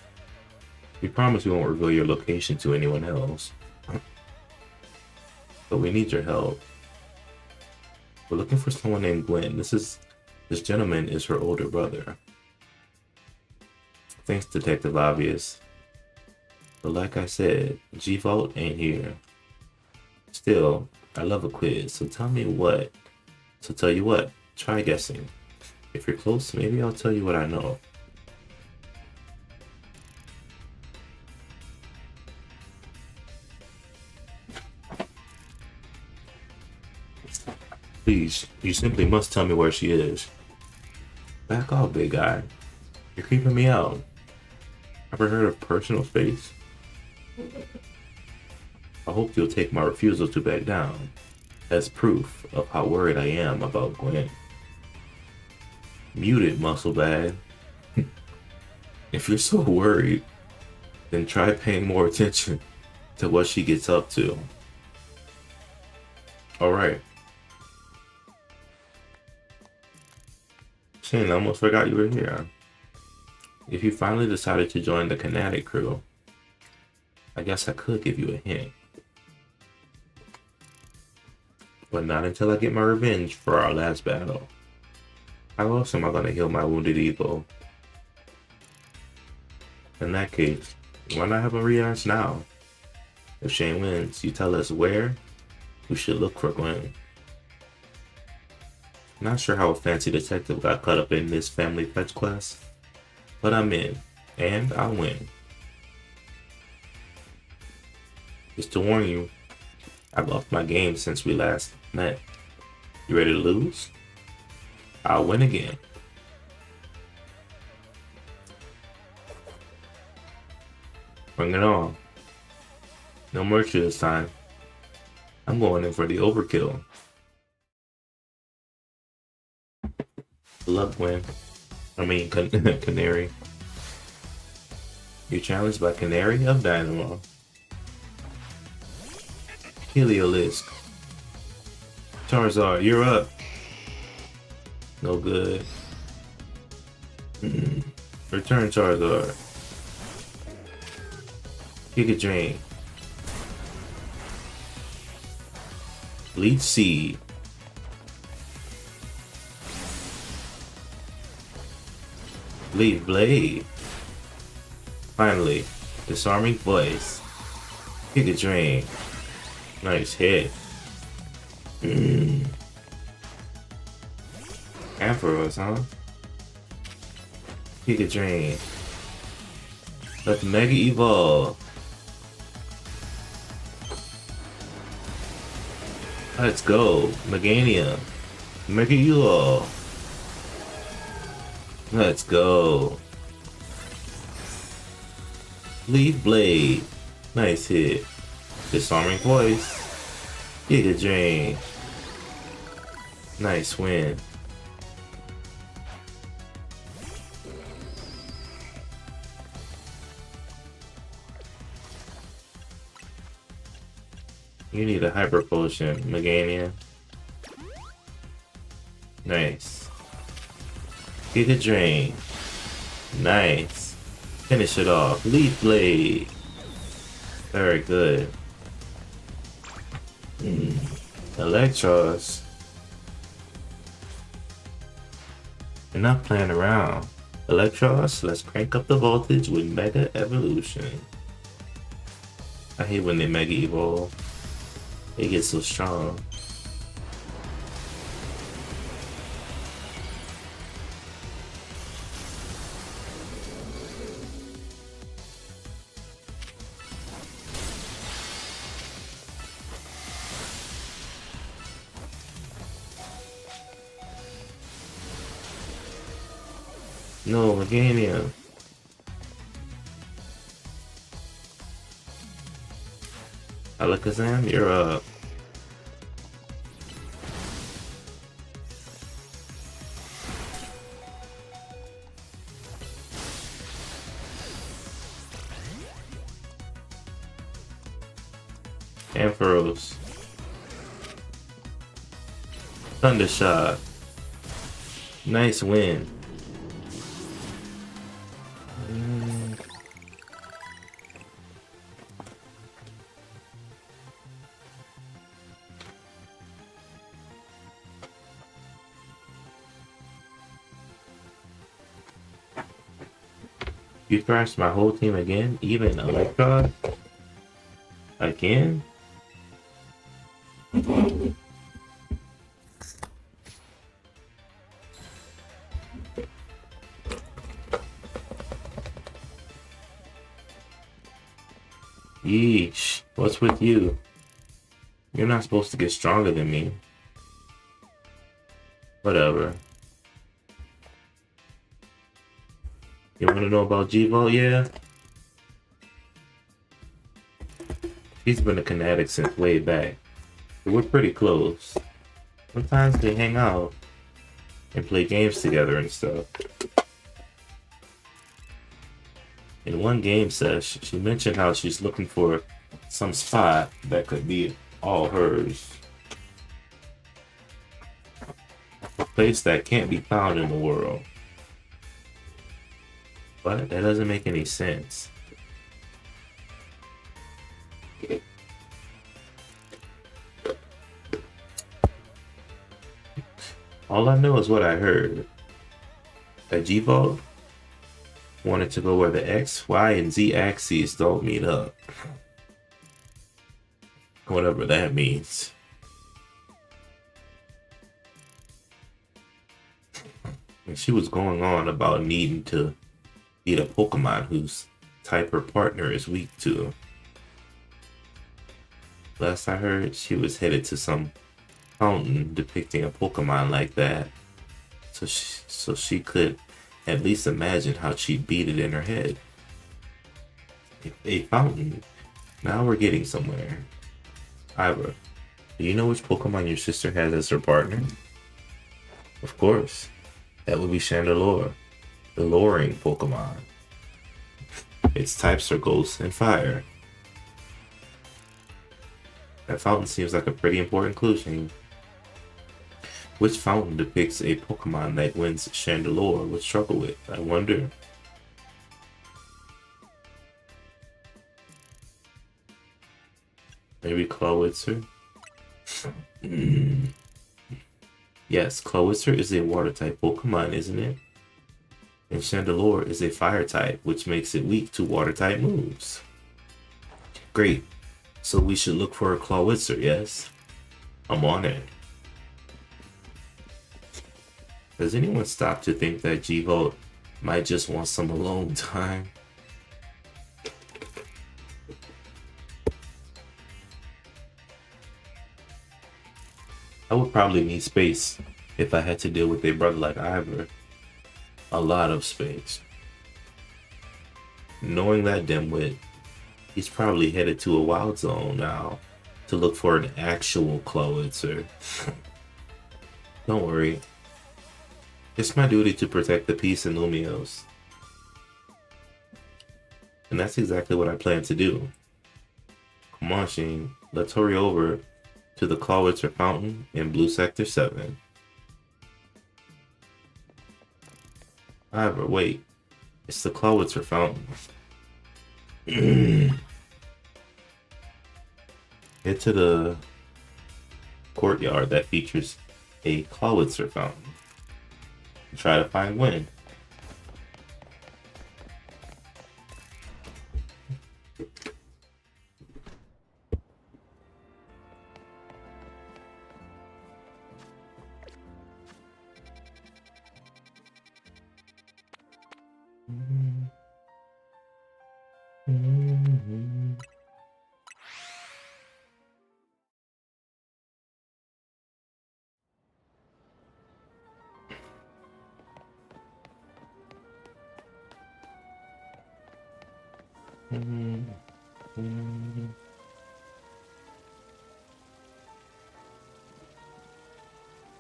We promise we won't reveal your location to anyone else. But we need your help. We're looking for someone named Gwen. This gentleman is her older brother. Thanks, Detective Obvious. But like I said, G-Vault ain't here. Still, I love a quiz, so tell you what, try guessing. If you're close, maybe I'll tell you what I know. Please, you simply must tell me where she is. Back off, big guy. You're creeping me out. Ever heard of personal space? I hope you'll take my refusal to back down as proof of how worried I am about Gwen. Mute it, muscle bag. If you're so worried, then try paying more attention to what she gets up to. Alright. Shane, I almost forgot you were here. If you finally decided to join the Kinetic crew, I guess I could give you a hint. But not until I get my revenge for our last battle. How else am I going to heal my wounded ego? In that case, why not have a rematch now? If Shane wins, you tell us where we should look for Gwen. Not sure how a fancy detective got caught up in this family fetch quest, but I'm in, and I'll win. Just to warn you, I've lost my game since we last met. You ready to lose? I'll win again. Bring it on. No mercy this time. I'm going in for the overkill. Good luck, Gwen. Canary. You're challenged by Canary of Dynamo. Heliolisk. Charizard, you're up. No good. Return Charizard. Giga Drain. Leech Seed. Leaf Blade. Finally, Disarming Voice. Giga Drain. Nice hit. Ampharos, huh? Giga Drain. Let's Mega Evolve. Let's go. Meganium. Mega Evolve. Let's go. Leaf Blade. Nice hit. Disarming Voice. Giga Drain. Nice win. You need a Hyper Potion, Meganium. Nice. Giga Drain. Nice. Finish it off. Leaf Blade. Very good. Electros. You're not playing around. Electros, let's crank up the voltage with Mega Evolution. I hate when they Mega Evolve. They get so strong. No, Meganium. Alakazam, you're up. Ampharos. Thundershot. Nice win. You thrashed my whole team again? Even Electron? Again? Yeesh. What's with you? You're not supposed to get stronger than me. Whatever. You want to know about G-Vault? Yeah. He's been a Kinetic since way back. We're pretty close. Sometimes they hang out and play games together and stuff. In one game sesh, she mentioned how she's looking for some spot that could be all hers. A place that can't be found in the world. But that doesn't make any sense. All I know is what I heard. That G-Vault wanted to go where the X, Y, and Z axes don't meet up. Whatever that means. And she was going on about needing to beat a Pokemon whose type her partner is weak to. Last I heard, she was headed to some fountain depicting a Pokemon like that, so she could at least imagine how she'd beat it in her head. A fountain. Now we're getting somewhere. Ira, do you know which Pokemon your sister has as her partner? Of course. That would be Chandelure, the luring Pokemon. Its types are Ghost and Fire. That fountain seems like a pretty important clue, Shane. Which fountain depicts a Pokemon that wins Chandelure would struggle with? I wonder. Maybe Clawitzer? Yes, Clawitzer is a water-type Pokemon, isn't it? And Chandelure is a fire-type, which makes it weak to water-type moves. Great. So we should look for a Clawitzer, yes? I'm on it. Does anyone stop to think that G-Volt might just want some alone time? I would probably need space if I had to deal with a brother like Ivor. A lot of space. Knowing that dimwit, he's probably headed to a wild zone now to look for an actual Clawitzer. Don't worry. It's my duty to protect the peace in Lumios. And that's exactly what I plan to do. Come on, Shane. Let's hurry over to the Clawitzer Fountain in Blue Sector 7. However, wait. It's the Clawitzer Fountain. Head to the courtyard that features a Clawitzer Fountain. Try to find Gwen.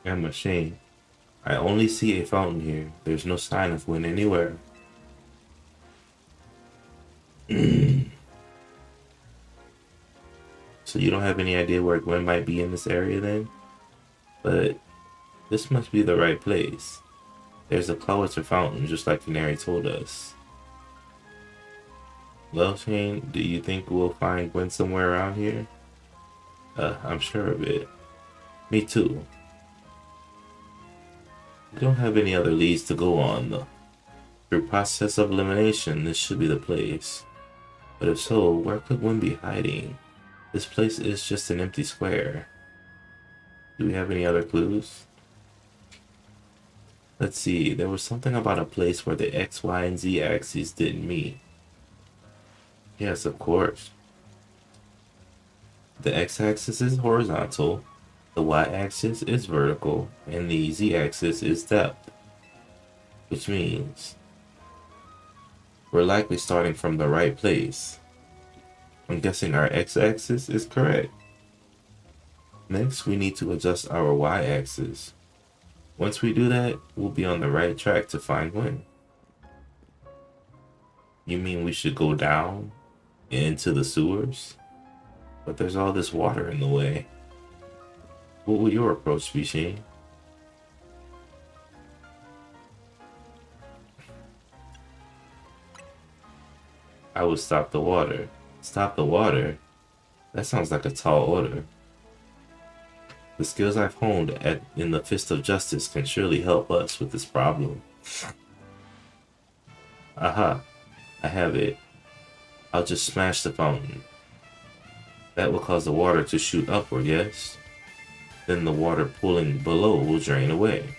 I'm ashamed. I only see a fountain here. There's no sign of Gwen anywhere. So you don't have any idea where Gwen might be in this area then? But this must be the right place. There's a Clawitzer fountain just like Canary told us. Well, Shane, do you think we'll find Gwen somewhere around here? I'm sure of it. Me too. We don't have any other leads to go on though. Through process of elimination, this should be the place. But if so, where could Gwen be hiding? This place is just an empty square. Do we have any other clues? Let's see, there was something about a place where the X, Y, and Z axes didn't meet. Yes, of course. The X-axis is horizontal, the Y-axis is vertical, and the Z-axis is depth. Which means we're likely starting from the right place. I'm guessing our X-axis is correct. Next, we need to adjust our Y-axis. Once we do that, we'll be on the right track to find Gwen. You mean we should go down into the sewers? But there's all this water in the way. What will your approach be, Shane? I would stop the water. Stop the water? That sounds like a tall order. The skills I've honed in the Fist of Justice can surely help us with this problem. Aha, I have it. I'll just smash the fountain. That will cause the water to shoot upward, yes? Then the water pooling below will drain away.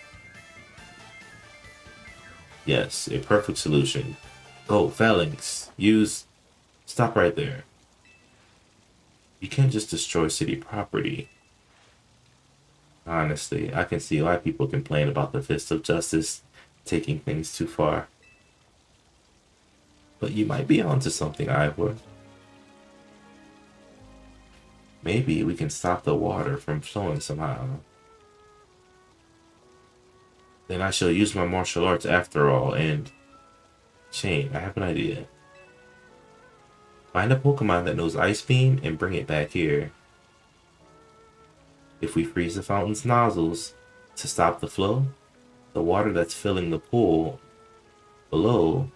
Yes, a perfect solution. Go, Phalanx. Use... Stop right there. You can't just destroy city property. Honestly, I can see why people complain about the Fist of Justice taking things too far. But you might be onto something, Ivor. Maybe we can stop the water from flowing somehow. Then I shall use my martial arts after all, and... Shane, I have an idea. Find a Pokemon that knows Ice Beam and bring it back here. If we freeze the fountain's nozzles to stop the flow, the water that's filling the pool below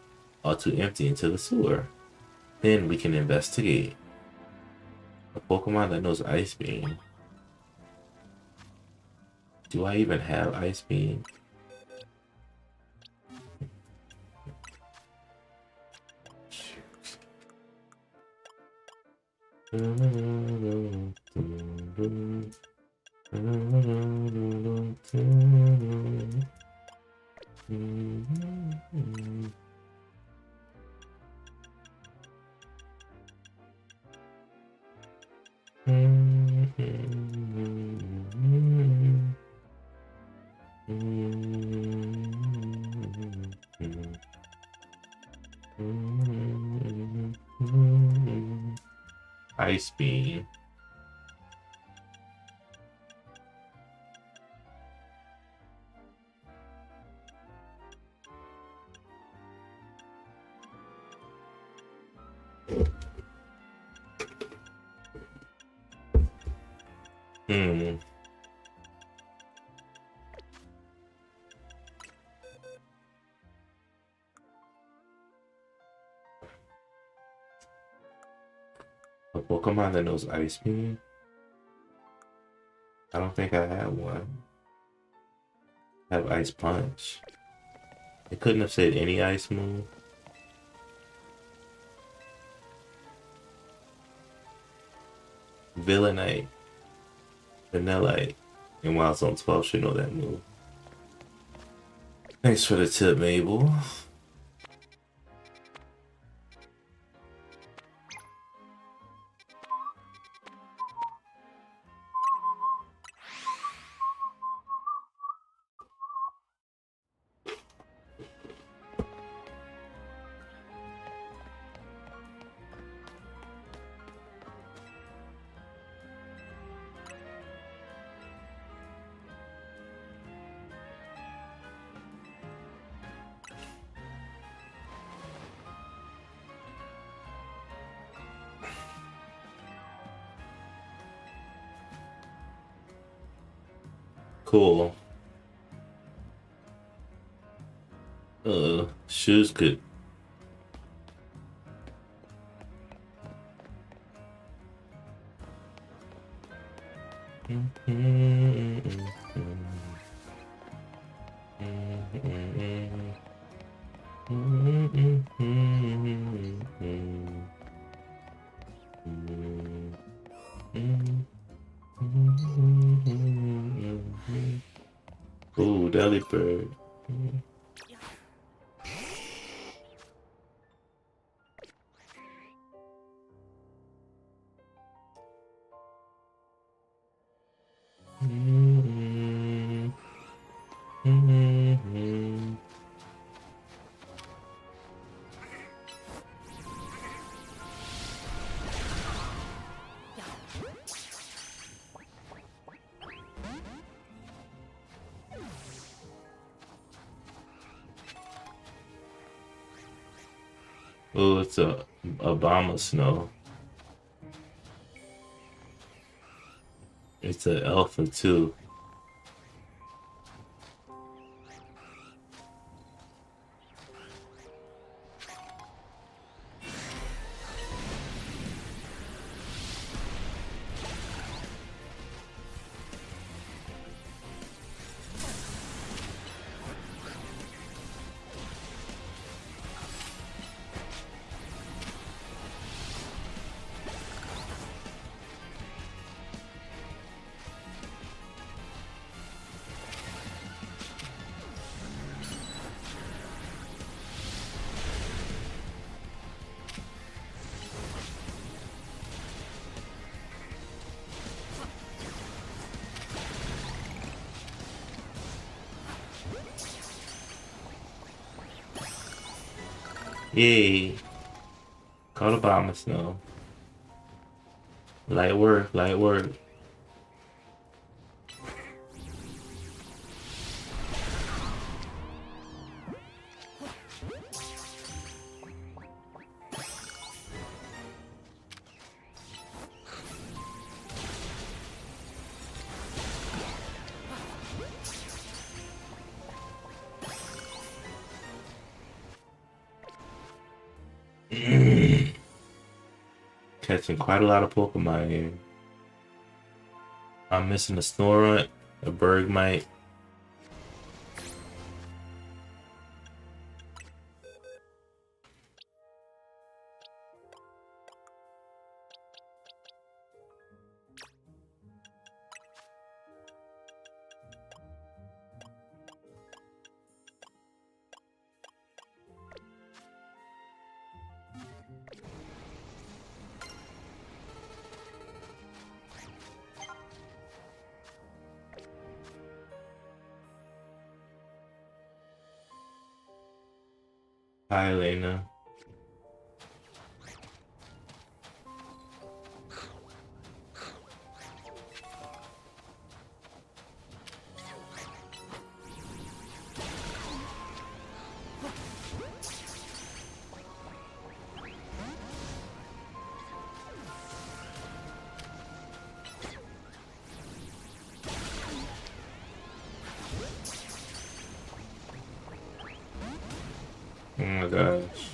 ought to empty into the sewer. Then we can investigate. A Pokemon that knows Ice Beam. Do I even have Ice Beam? Ice beam. A Pokemon that knows Ice Beam? I don't think I have one. I have Ice Punch. It couldn't have said any ice move. Villainite, Vanillite, and while it's on 12 should know that move. Thanks for the tip, Mabel. Cool. Shoes could. Ooh, Delibird. Oh, it's a Obama Snow. It's an alpha too. Yay. Call Obama Snow. Light work, light work. Catching quite a lot of Pokemon here. I'm missing a Snorunt, a Bergmite. Hi, Elena. Oh my gosh.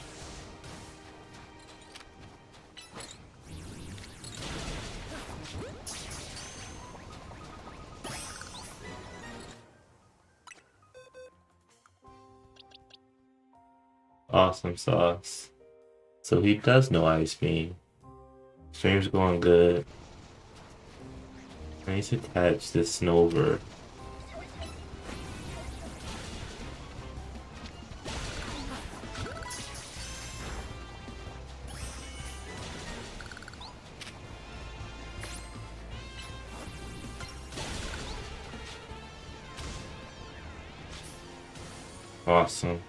Awesome sauce. So he does know Ice Beam. Stream's going good. I need to catch this Snover. Awesome.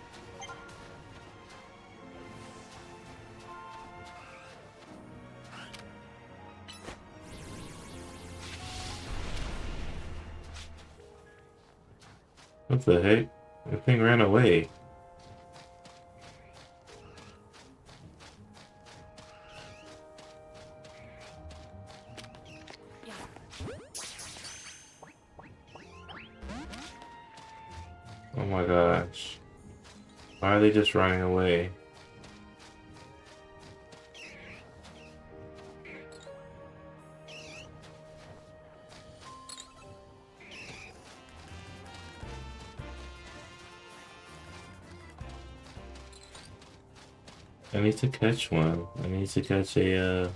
What the heck? The thing ran away. Oh my gosh. Why are they just running away? I need to catch one. I need to catch a,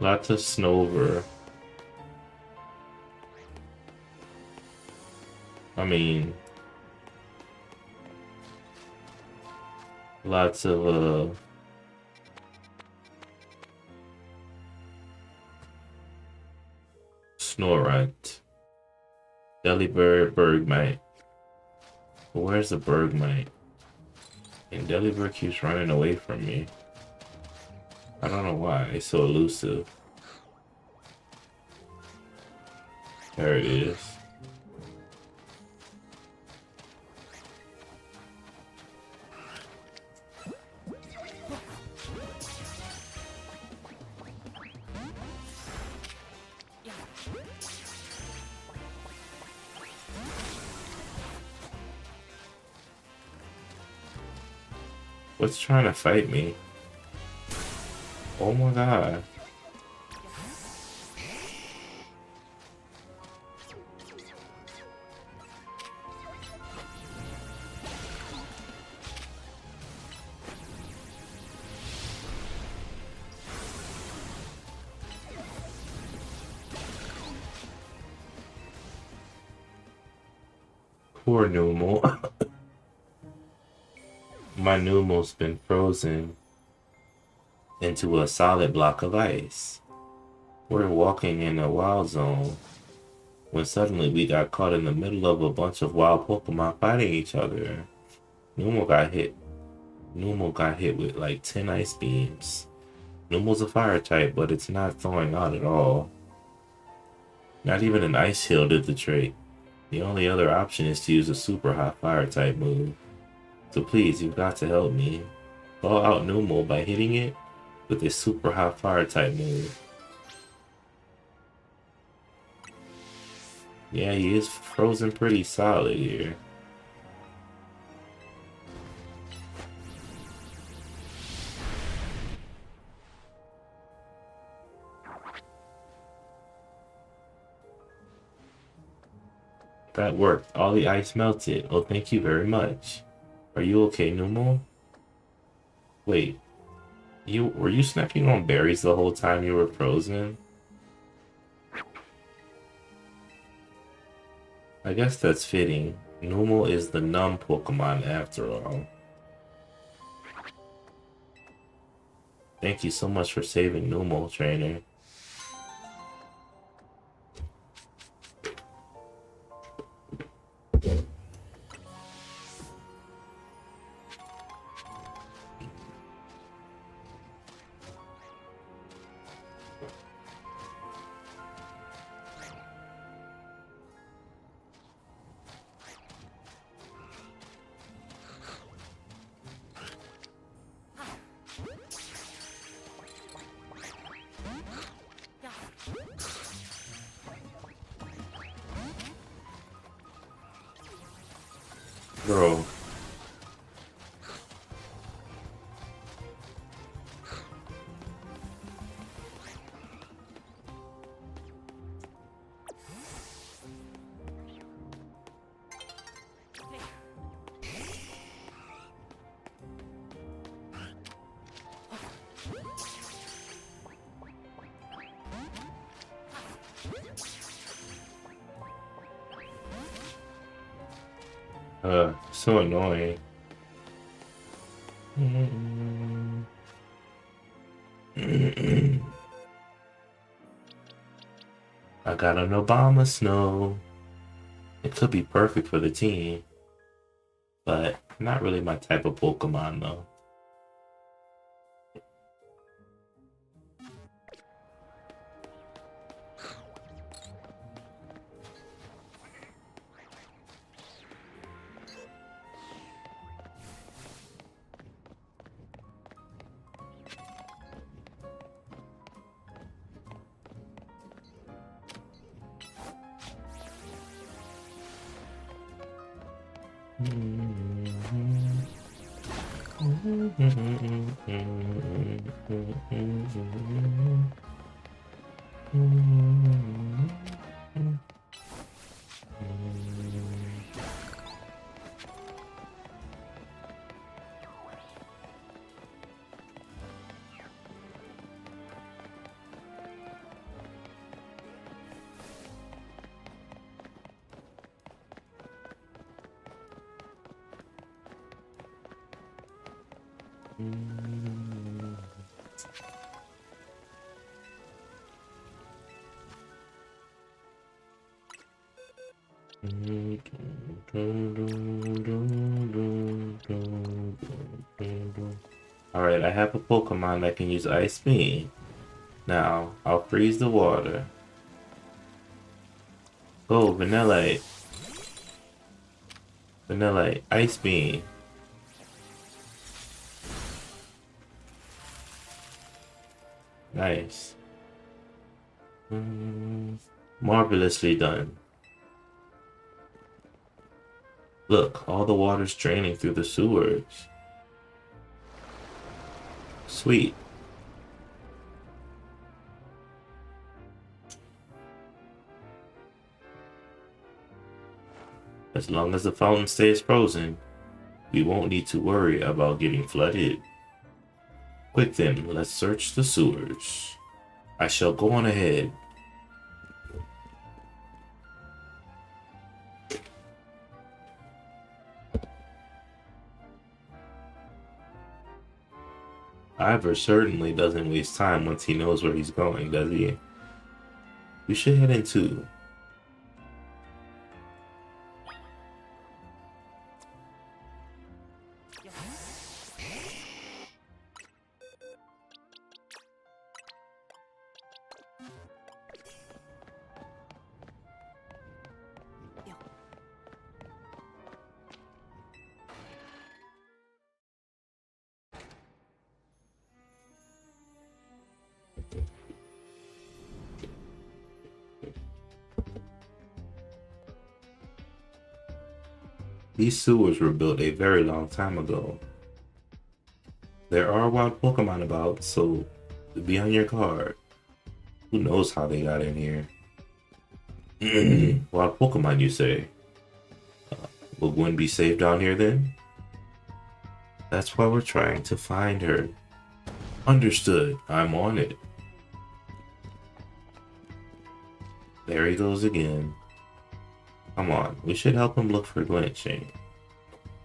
lots of Snover. I mean, lots of Snorunt. Delibird, Bergmite. Where's the Bergmite? And Delibird keeps running away from me. I don't know why. It's so elusive. There it is. What's trying to fight me? Oh my god. Poor Numal. My Numal's been frozen into a solid block of ice. We're walking in a wild zone when suddenly we got caught in the middle of a bunch of wild Pokemon fighting each other. Numal got hit. Numal got hit with like 10 ice beams. Numal's a fire type, but it's not thawing out at all. Not even an ice heal did the trick. The only other option is to use a super hot fire type move. So please, you've got to help me. Thaw out Numal by hitting it? with a super hot fire type move. Yeah, he is frozen pretty solid here. That worked. All the ice melted. Oh, thank you very much. Are you okay, Numo? Wait, were you snacking on berries the whole time you were frozen? I guess that's fitting. Numo is the numb Pokemon after all. Thank you so much for saving Numo, trainer. Bro. So annoying. I got an Obama Snow. It could be perfect for the team, but not really my type of Pokemon though. Alright, I have a Pokemon that can use Ice Beam. Now, I'll freeze the water. Oh, Vanillite. Vanillite. Ice Beam. Nice. Marvelously done. Look, all the water's draining through the sewers. Sweet. As long as the fountain stays frozen, we won't need to worry about getting flooded. Quick then, let's search the sewers. I shall go on ahead. Ivor certainly doesn't waste time once he knows where he's going, does he? We should head in too. These sewers were built a very long time ago. There are wild Pokemon about, so be on your guard. Who knows how they got in here? Wild Pokemon, you say? Will Gwen be safe down here then? That's why we're trying to find her. Understood. I'm on it. There he goes again. Come on, we should help him look for Gwen, Shane.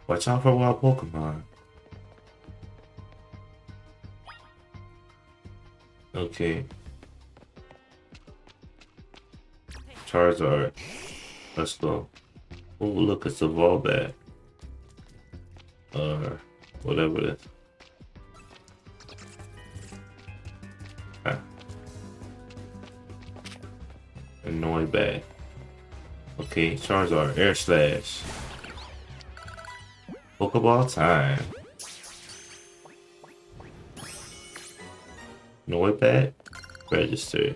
Watch out for wild Pokemon. Okay. Charizard. Let's go. Oh, look, it's a Volbat. Or whatever it is. Ah. Annoy bad. Okay, Charizard, Air Slash. Pokeball time. Noibat, register.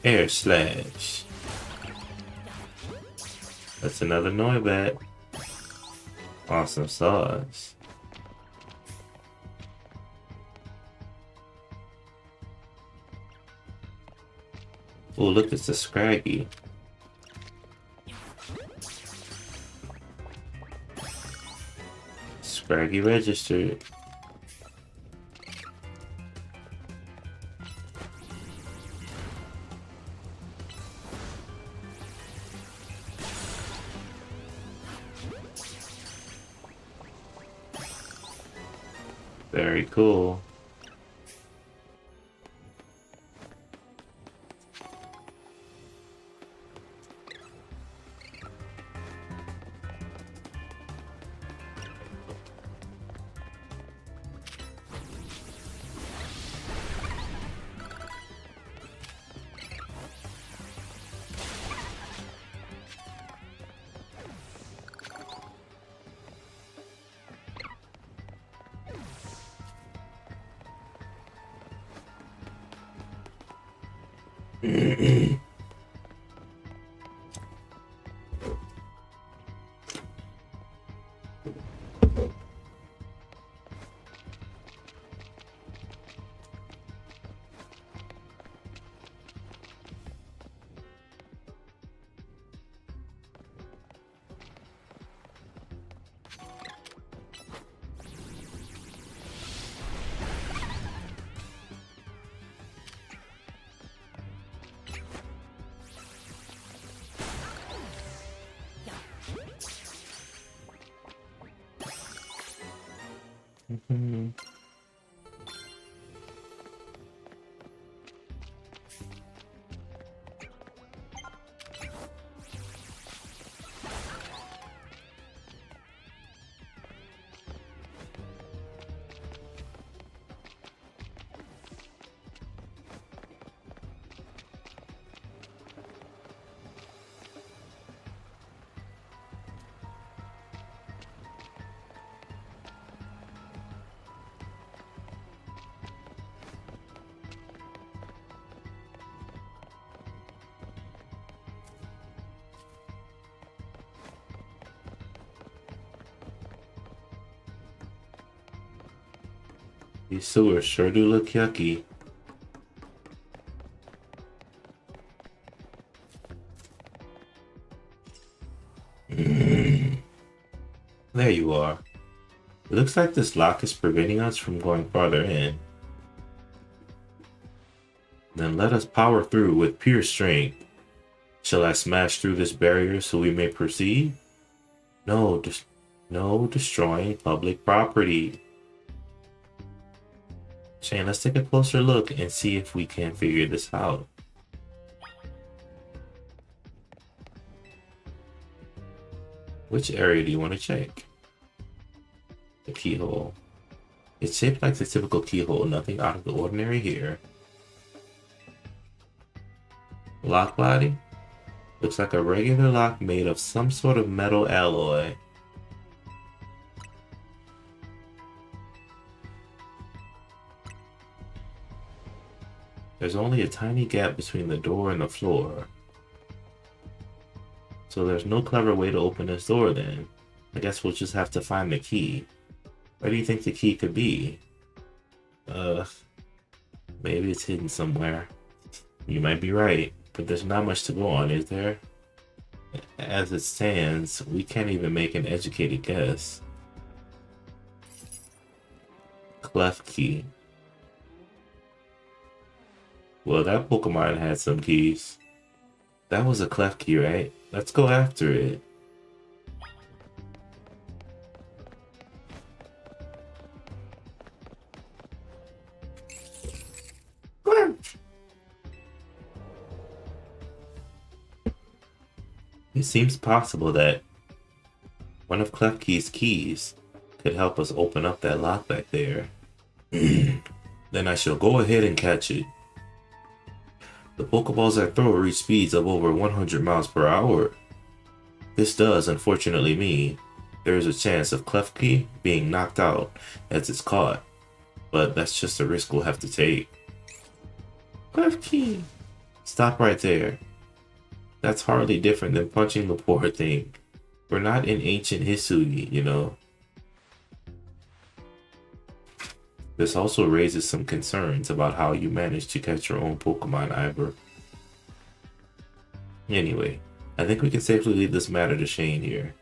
Air Slash. That's another Noibat. Awesome sauce. Oh, look, it's a Scraggy. Scraggy registered. Very cool. These sewers sure do look yucky. There you are. It looks like this lock is preventing us from going farther in. Then let us power through with pure strength. Shall I smash through this barrier so we may proceed? No, no destroying public property. Shane, let's take a closer look and see if we can figure this out. Which area do you want to check? The keyhole. It's shaped like the typical keyhole, nothing out of the ordinary here. Lock body? Looks like a regular lock made of some sort of metal alloy. There's only a tiny gap between the door and the floor. So there's no clever way to open this door then. I guess we'll just have to find the key. Where do you think the key could be? Maybe it's hidden somewhere. You might be right, but there's not much to go on, is there? As it stands, we can't even make an educated guess. Clef key. Well, that Pokemon had some keys. That was a clef key, right? Let's go after it. It seems possible that one of Klefki's keys could help us open up that lock back there. Then I shall go ahead and catch it. The Pokeballs I throw reach speeds of over 100 miles per hour. This does, unfortunately, mean there is a chance of Klefki being knocked out as it's caught, but that's just a risk we'll have to take. Klefki! Stop right there. That's hardly different than punching the poor thing. We're not in ancient Hisui, you know. This also raises some concerns about how you managed to catch your own Pokemon, Ivor. Anyway, I think we can safely leave this matter to Shane here.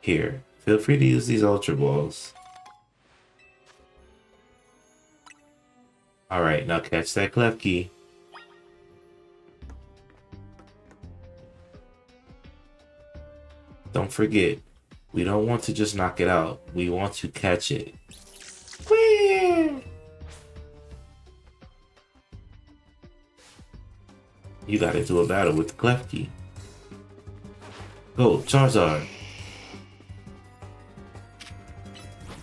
Here, feel free to use these Ultra Balls. Alright, now catch that Klefki. Don't forget, we don't want to just knock it out. We want to catch it. Whee! You got into a battle with the Klefki. Go, Charizard.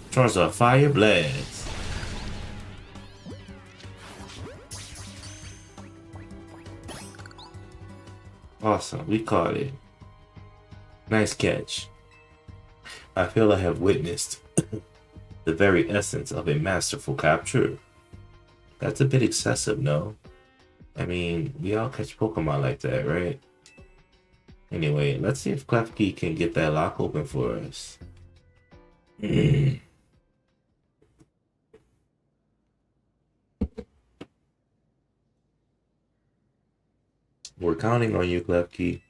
Charizard, Fire Blast. Awesome, we caught it. Nice catch. I feel I have witnessed the very essence of a masterful capture. That's a bit excessive, no? I mean, we all catch Pokemon like that, right? Anyway, let's see if Klefki can get that lock open for us. We're counting on you, Klefki.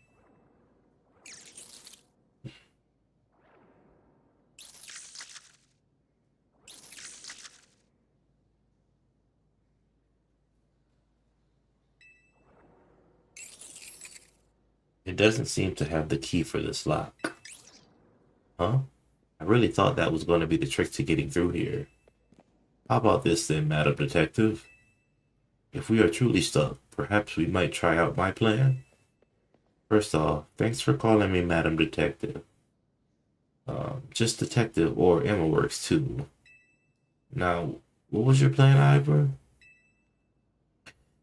It doesn't seem to have the key for this lock. Huh? I really thought that was going to be the trick to getting through here. How about this then, Madam Detective? If we are truly stuck, perhaps we might try out my plan? First off, thanks for calling me Madam Detective. Just Detective or Emma works too. Now, what was your plan, Ivor?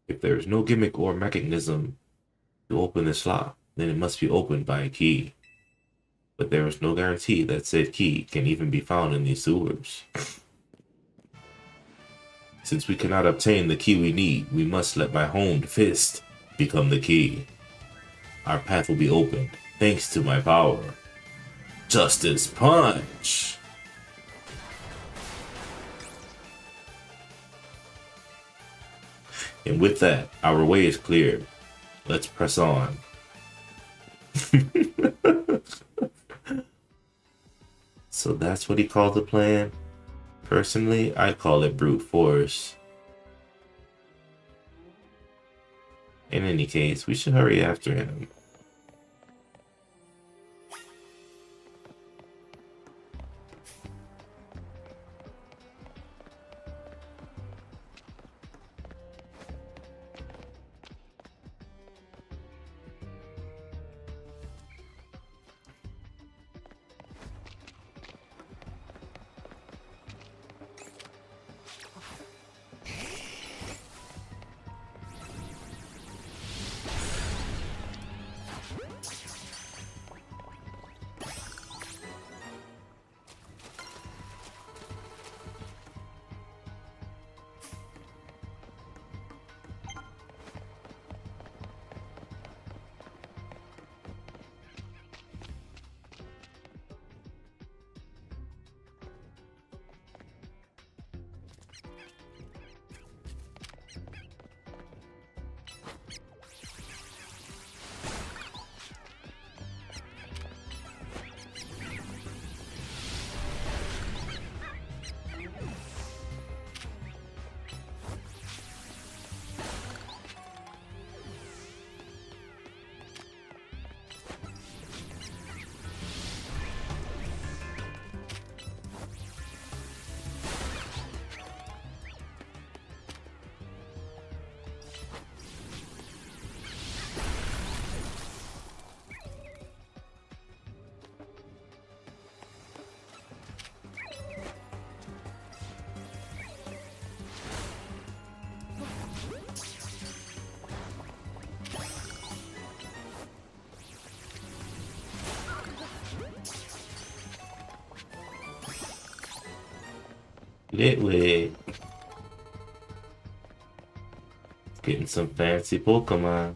If there is no gimmick or mechanism to open this lock, then it must be opened by a key. But there is no guarantee that said key can even be found in these sewers. Since we cannot obtain the key we need, we must let my honed fist become the key. Our path will be opened, thanks to my power. Justice Punch! And with that, our way is cleared. Let's press on. So that's what he called the plan? Personally, I call it brute force. In any case, we should hurry after him. Lit with it. Getting some fancy Pokemon.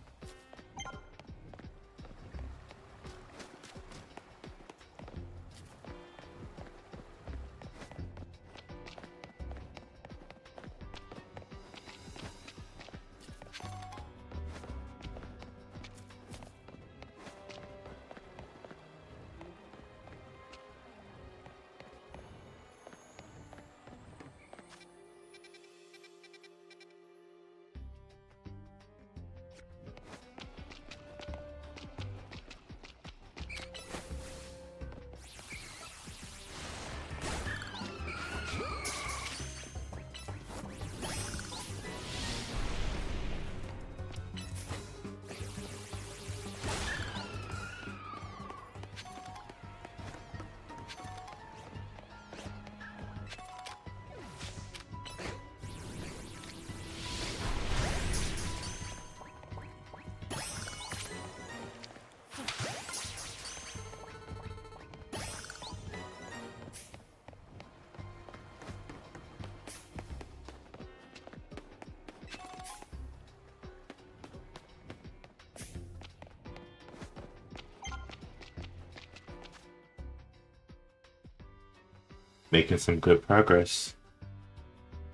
Making some good progress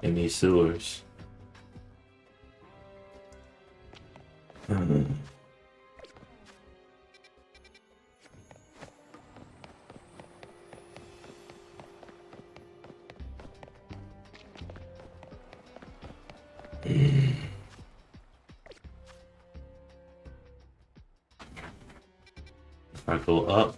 in these sewers. If I go up,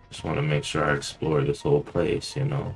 just want to make sure I explore this whole place, you know.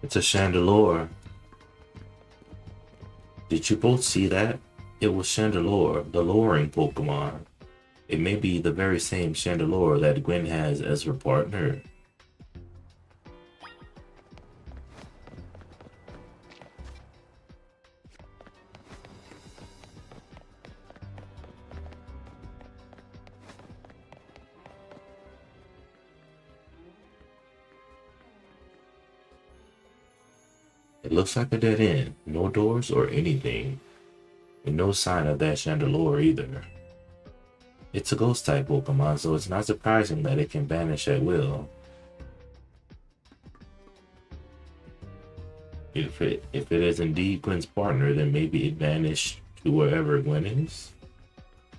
It's a Chandelure. Did you both see that? It was Chandelure, the luring Pokemon. It may be the very same Chandelure that Gwen has as her partner. It looks like a dead end. No doors or anything. And no sign of that Chandelure either. It's a ghost type Pokemon, so it's not surprising that it can vanish at will. If it is indeed Gwen's partner, then maybe it vanished to wherever Gwen is.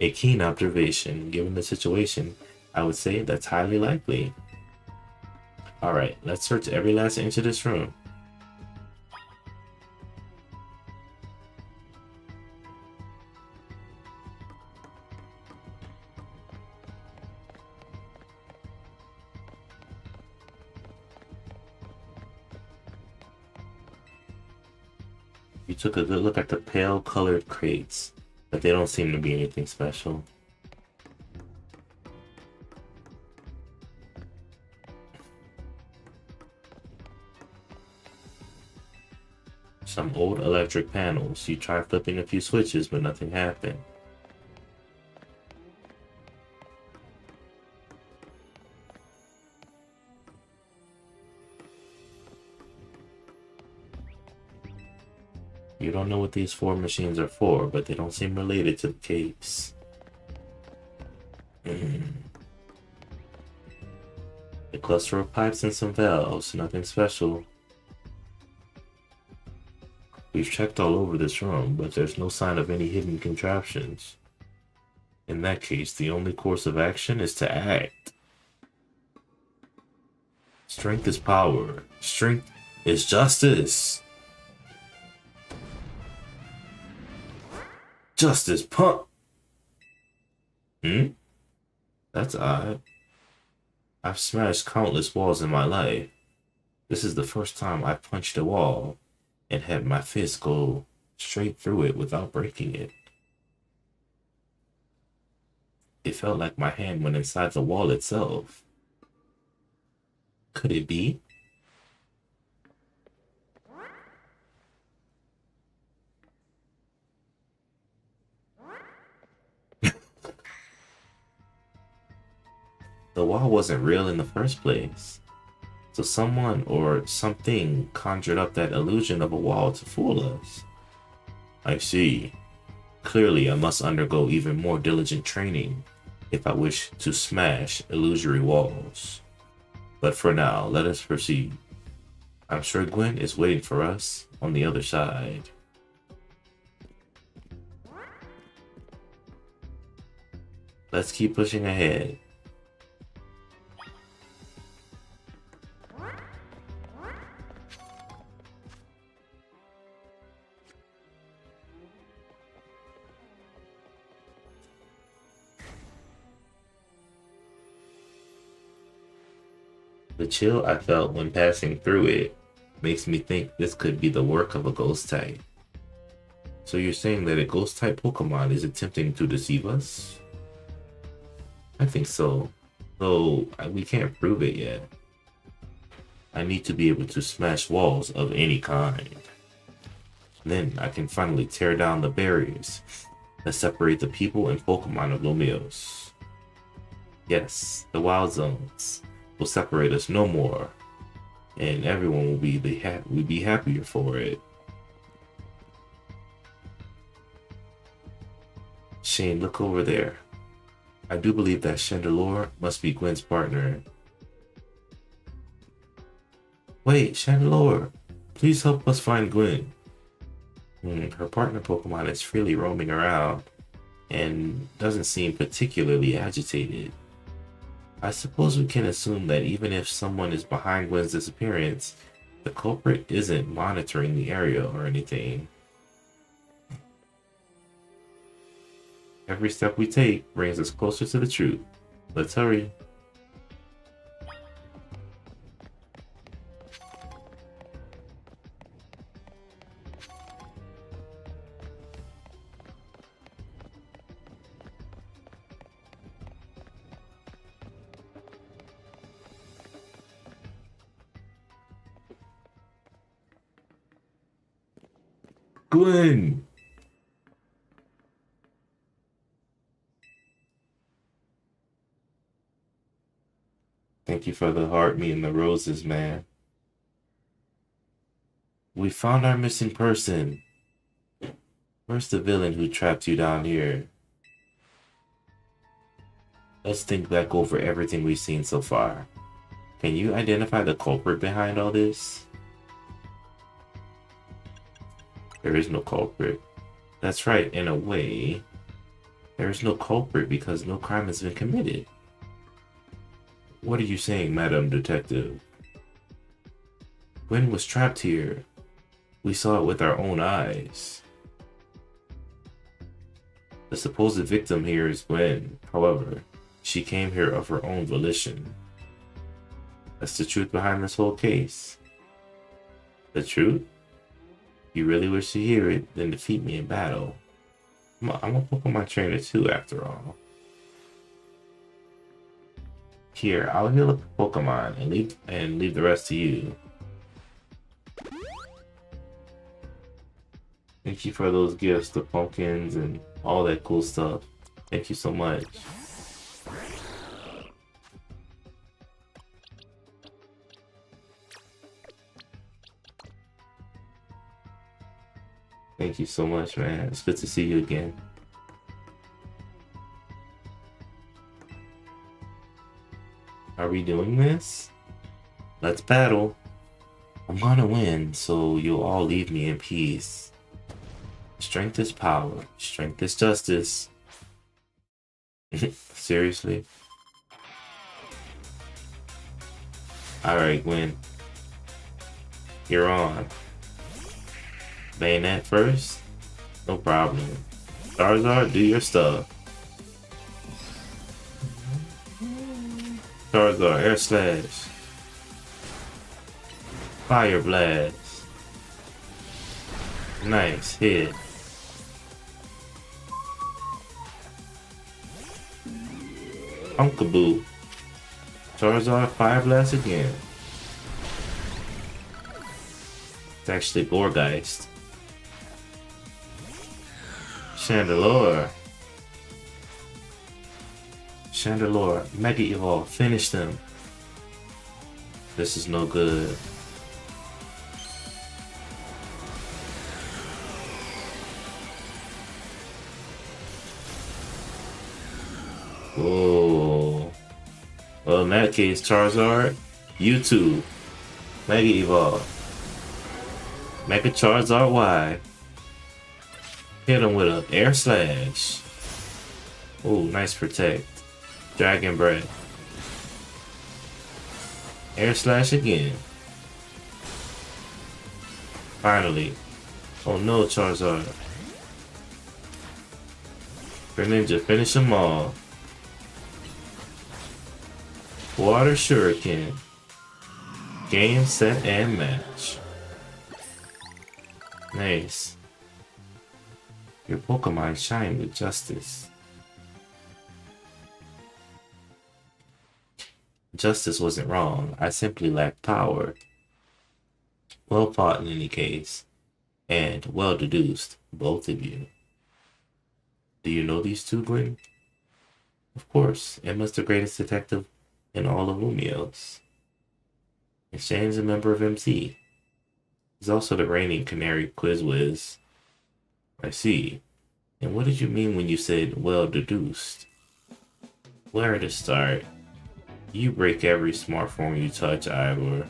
A keen observation. Given the situation, I would say that's highly likely. Alright, let's search every last inch of this room. You took a good look at the pale colored crates, but they don't seem to be anything special. Some old electric panels. You try flipping a few switches, but nothing happened. You don't know what these 4 machines are for, but they don't seem related to the case. A cluster of pipes and some valves, nothing special. We've checked all over this room, but there's no sign of any hidden contraptions. In that case, the only course of action is to act. Strength is power. Strength is justice. Justice pump. That's odd. I've smashed countless walls in my life. This is the first time I've punched a wall and had my fist go straight through it without breaking it. It felt like my hand went inside the wall itself. Could it be? The wall wasn't real in the first place. So someone or something conjured up that illusion of a wall to fool us. I see. Clearly, I must undergo even more diligent training if I wish to smash illusory walls. But for now, let us proceed. I'm sure Gwen is waiting for us on the other side. Let's keep pushing ahead. The chill I felt when passing through it makes me think this could be the work of a ghost type. So you're saying that a ghost type Pokemon is attempting to deceive us? I think so, though we can't prove it yet. I need to be able to smash walls of any kind. Then I can finally tear down the barriers that separate the people and Pokemon of Lomios. Yes, the wild zones will separate us no more, and everyone will be happier for it. Shane, look over there. I do believe that Chandelure must be Gwen's partner. Wait, Chandelure, please help us find Gwen. Her partner Pokemon is freely roaming around and doesn't seem particularly agitated. I suppose we can assume that even if someone is behind Gwen's disappearance, the culprit isn't monitoring the area or anything. Every step we take brings us closer to the truth. Let's hurry. Gwen! Thank you for the heart, me and the roses, man. We found our missing person. Where's the villain who trapped you down here? Let's think back over everything we've seen so far. Can you identify the culprit behind all this? There is no culprit. That's right, in a way. There is no culprit because no crime has been committed. What are you saying, Madam Detective? Gwen was trapped here. We saw it with our own eyes. The supposed victim here is Gwen. However, she came here of her own volition. That's the truth behind this whole case. The truth? You really wish to hear it, then defeat me in battle. I'm a Pokemon trainer too, after all. Here, I'll heal up the Pokemon and leave the rest to you. Thank you for those gifts, the pumpkins and all that cool stuff. Thank you so much. Thank you so much, man. It's good to see you again. Are we doing this? Let's battle. I'm gonna win, so you'll all leave me in peace. Strength is power. Strength is justice. Seriously? Alright, Gwen. You're on. Bayonet first? No problem. Charizard, do your stuff. Charizard, Air Slash. Fire Blast. Nice hit. Pumpkaboo. Charizard, Fire Blast again. It's actually Gourgeist. Chandelure. Chandelure, Mega Evolve, finish them. This is no good. Whoa. Well, in that case, Charizard, you too. Mega Evolve. Mega Charizard Y. Hit him with an Air Slash. Oh, nice protect. Dragon Breath. Air Slash again. Finally. Oh no, Charizard. Greninja, finish them all. Water Shuriken. Game, set, and match. Nice. Your Pokemon shine with justice. Justice wasn't wrong. I simply lacked power. Well fought in any case. And well deduced, both of you. Do you know these two, Gwen? Of course. Emma's the greatest detective in all of Lumios. And Shane's a member of MC. He's also the reigning Canary Quiz Whiz. I see. And what did you mean when you said well deduced? Where to start? You break every smartphone you touch, Ivor.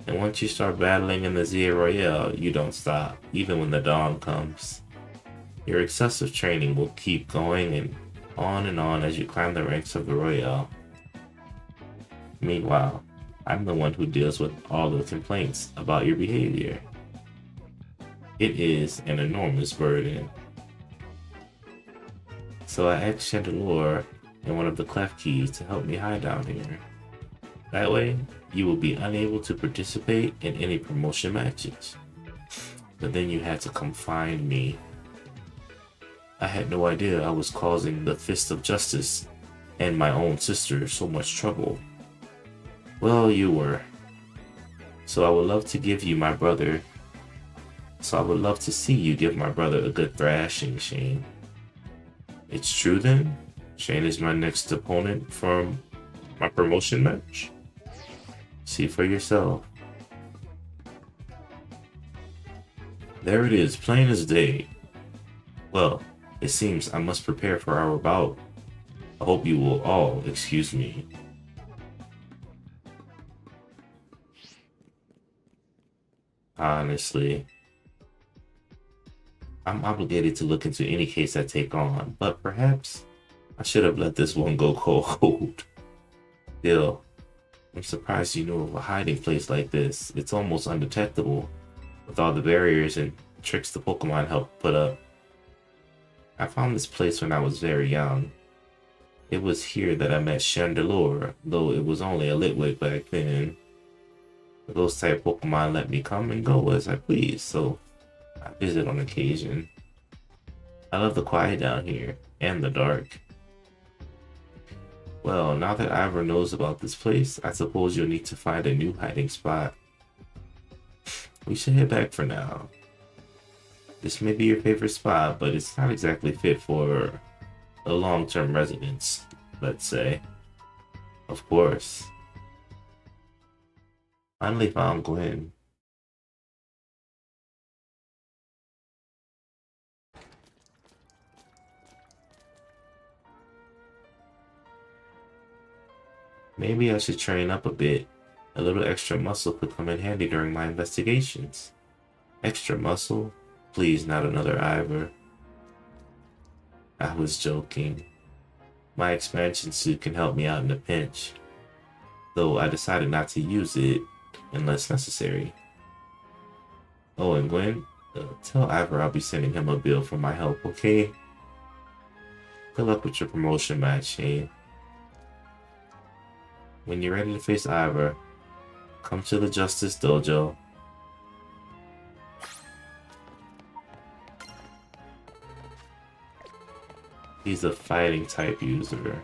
And once you start battling in the Zia Royale, you don't stop, even when the dawn comes. Your excessive training will keep going and on as you climb the ranks of the Royale. Meanwhile, I'm the one who deals with all the complaints about your behavior. It is an enormous burden. So I asked Chandelure and one of the Clef Keys to help me hide down here. That way, you will be unable to participate in any promotion matches. But then you had to come find me. I had no idea I was causing the Fist of Justice and my own sister so much trouble. Well, you were. So I would love to give you my brother. So I would love to see you give my brother a good thrashing, Shane. It's true then? Shane is my next opponent from my promotion match? See for yourself. There it is, plain as day. Well, it seems I must prepare for our bout. I hope you will all excuse me. Honestly, I'm obligated to look into any case I take on, but perhaps I should have let this one go cold. Still, I'm surprised you knew of a hiding place like this. It's almost undetectable with all the barriers and tricks the Pokemon help put up. I found this place when I was very young. It was here that I met Chandelure, though it was only a Litwick back then. Those type Pokemon let me come and go as I please, so I visit on occasion. I love the quiet down here, and the dark. Well, now that Ivor knows about this place, I suppose you'll need to find a new hiding spot. We should head back for now. This may be your favorite spot, but it's not exactly fit for a long-term residence, let's say. Of course. Finally found Gwen. Maybe I should train up a bit. A little extra muscle could come in handy during my investigations. Extra muscle? Please, not another Ivor. I was joking. My expansion suit can help me out in a pinch, though I decided not to use it unless necessary. Oh, and Gwen, tell Ivor I'll be sending him a bill for my help, okay? Good luck with your promotion match, hey? When you're ready to face Ivor, come to the Justice Dojo. He's a fighting type user.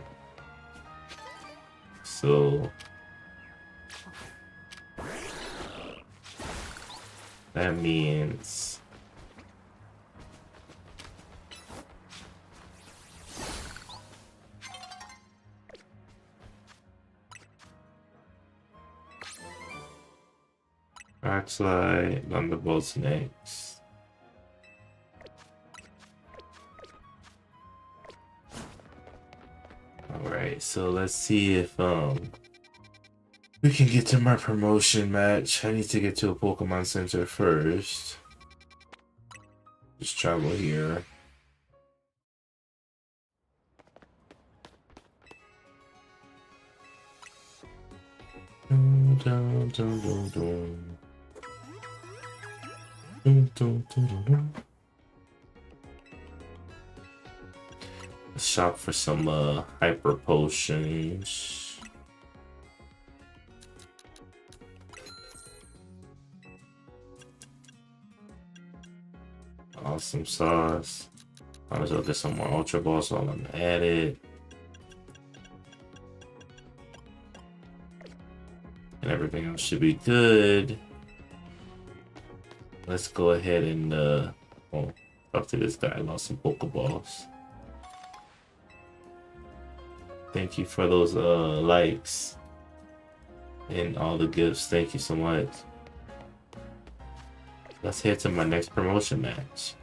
So that means Arclight, Thunderbolt's next. Alright, so let's see if we can get to my promotion match. I need to get to a Pokemon Center first. Just travel here. Dun, dun, dun, dun, dun. Dun, dun, dun, dun, dun. Let's shop for some hyper potions. Awesome sauce. Might as well get some more Ultra Balls while I'm at it. And everything else should be good. Let's go ahead and talk to this guy. I lost some Pokeballs. Thank you for those likes and all the gifts. Thank you so much. Let's head to my next promotion match.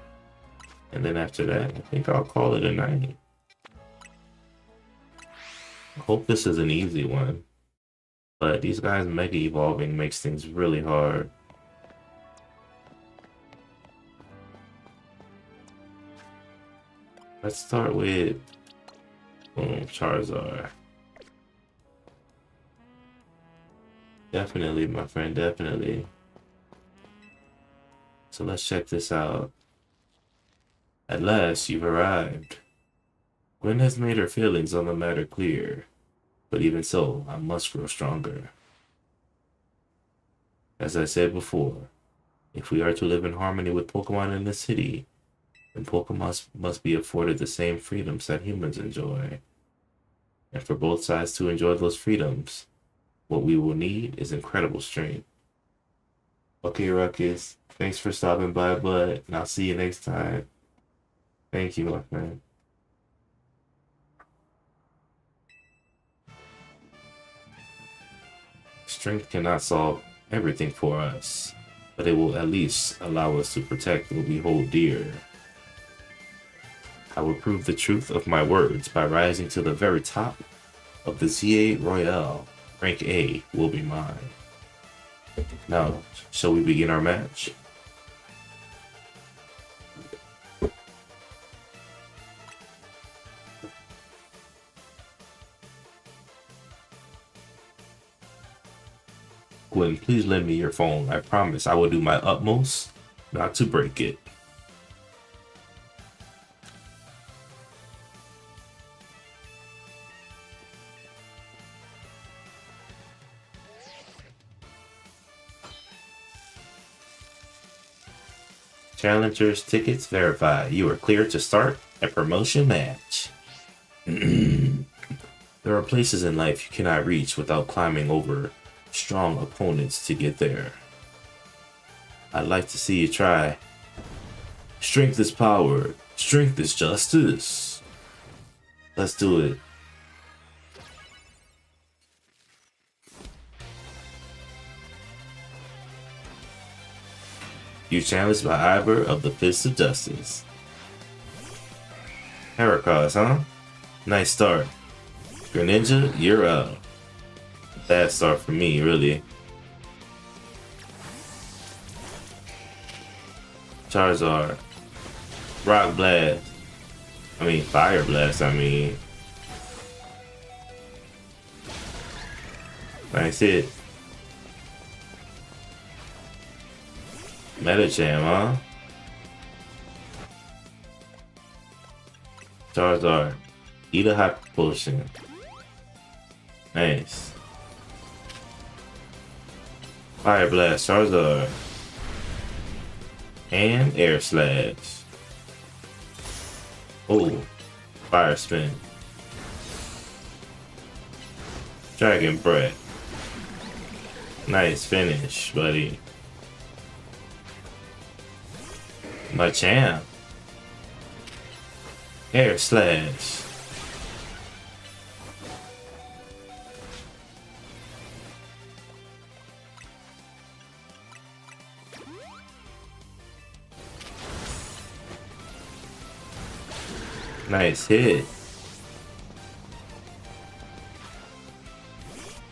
And then after that, I think I'll call it a night. I hope this is an easy one. But these guys mega evolving makes things really hard. Let's start with Charizard. Definitely, my friend, definitely. So let's check this out. At last, you've arrived. Gwen has made her feelings on the matter clear, but even so, I must grow stronger. As I said before, if we are to live in harmony with Pokemon in the city, then Pokemon must be afforded the same freedoms that humans enjoy. And for both sides to enjoy those freedoms, what we will need is incredible strength. Okay, Ruckus, thanks for stopping by, bud, and I'll see you next time. Thank you, my friend. Strength cannot solve everything for us, but it will at least allow us to protect what we hold dear. I will prove the truth of my words by rising to the very top of the ZA Royale. Rank A will be mine. Now, shall we begin our match? Gwen, please lend me your phone. I promise I will do my utmost not to break it. Challengers tickets verified. You are cleared to start a promotion match. There are places in life you cannot reach without climbing over strong opponents to get there. I'd like to see you try. Strength is power. Strength is justice. Let's do it. You challenged by Iber of the Fist of Justice. Heracross, huh? Nice start. Greninja, you're up. Bad start for me, really. Charizard. Rock Blast. I mean, Fire Blast, I mean. Nice hit. Metacham, huh? Charizard. Eat a Hyper Potion. Nice. Fire Blast, Charizard. And Air Slash. Oh, Fire Spin. Dragon Breath. Nice finish, buddy. Machamp. Air Slash. Nice hit.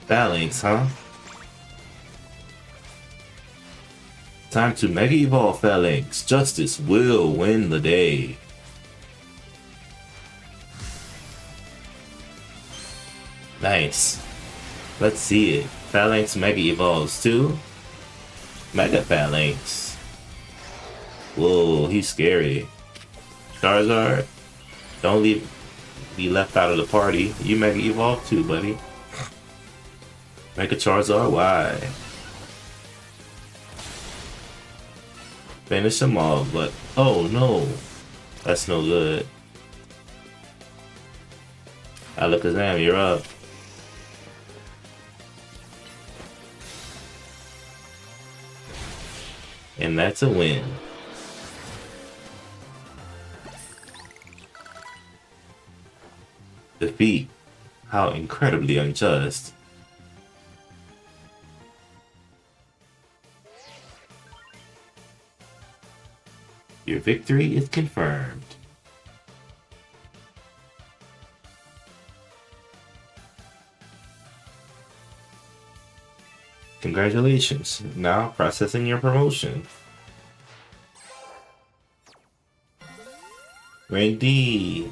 Phalanx, huh? Time to Mega Evolve Phalanx. Justice will win the day. Nice. Let's see it. Phalanx Mega Evolves too. Mega Phalanx. Whoa, he's scary. Charizard, don't be left out of the party. You Mega Evolve too, buddy. Mega Charizard, why? Finish them all, but oh no, that's no good. Alakazam, you're up. And that's a win. Defeat. How incredibly unjust. Your victory is confirmed. Congratulations. Now processing your promotion. Rank D.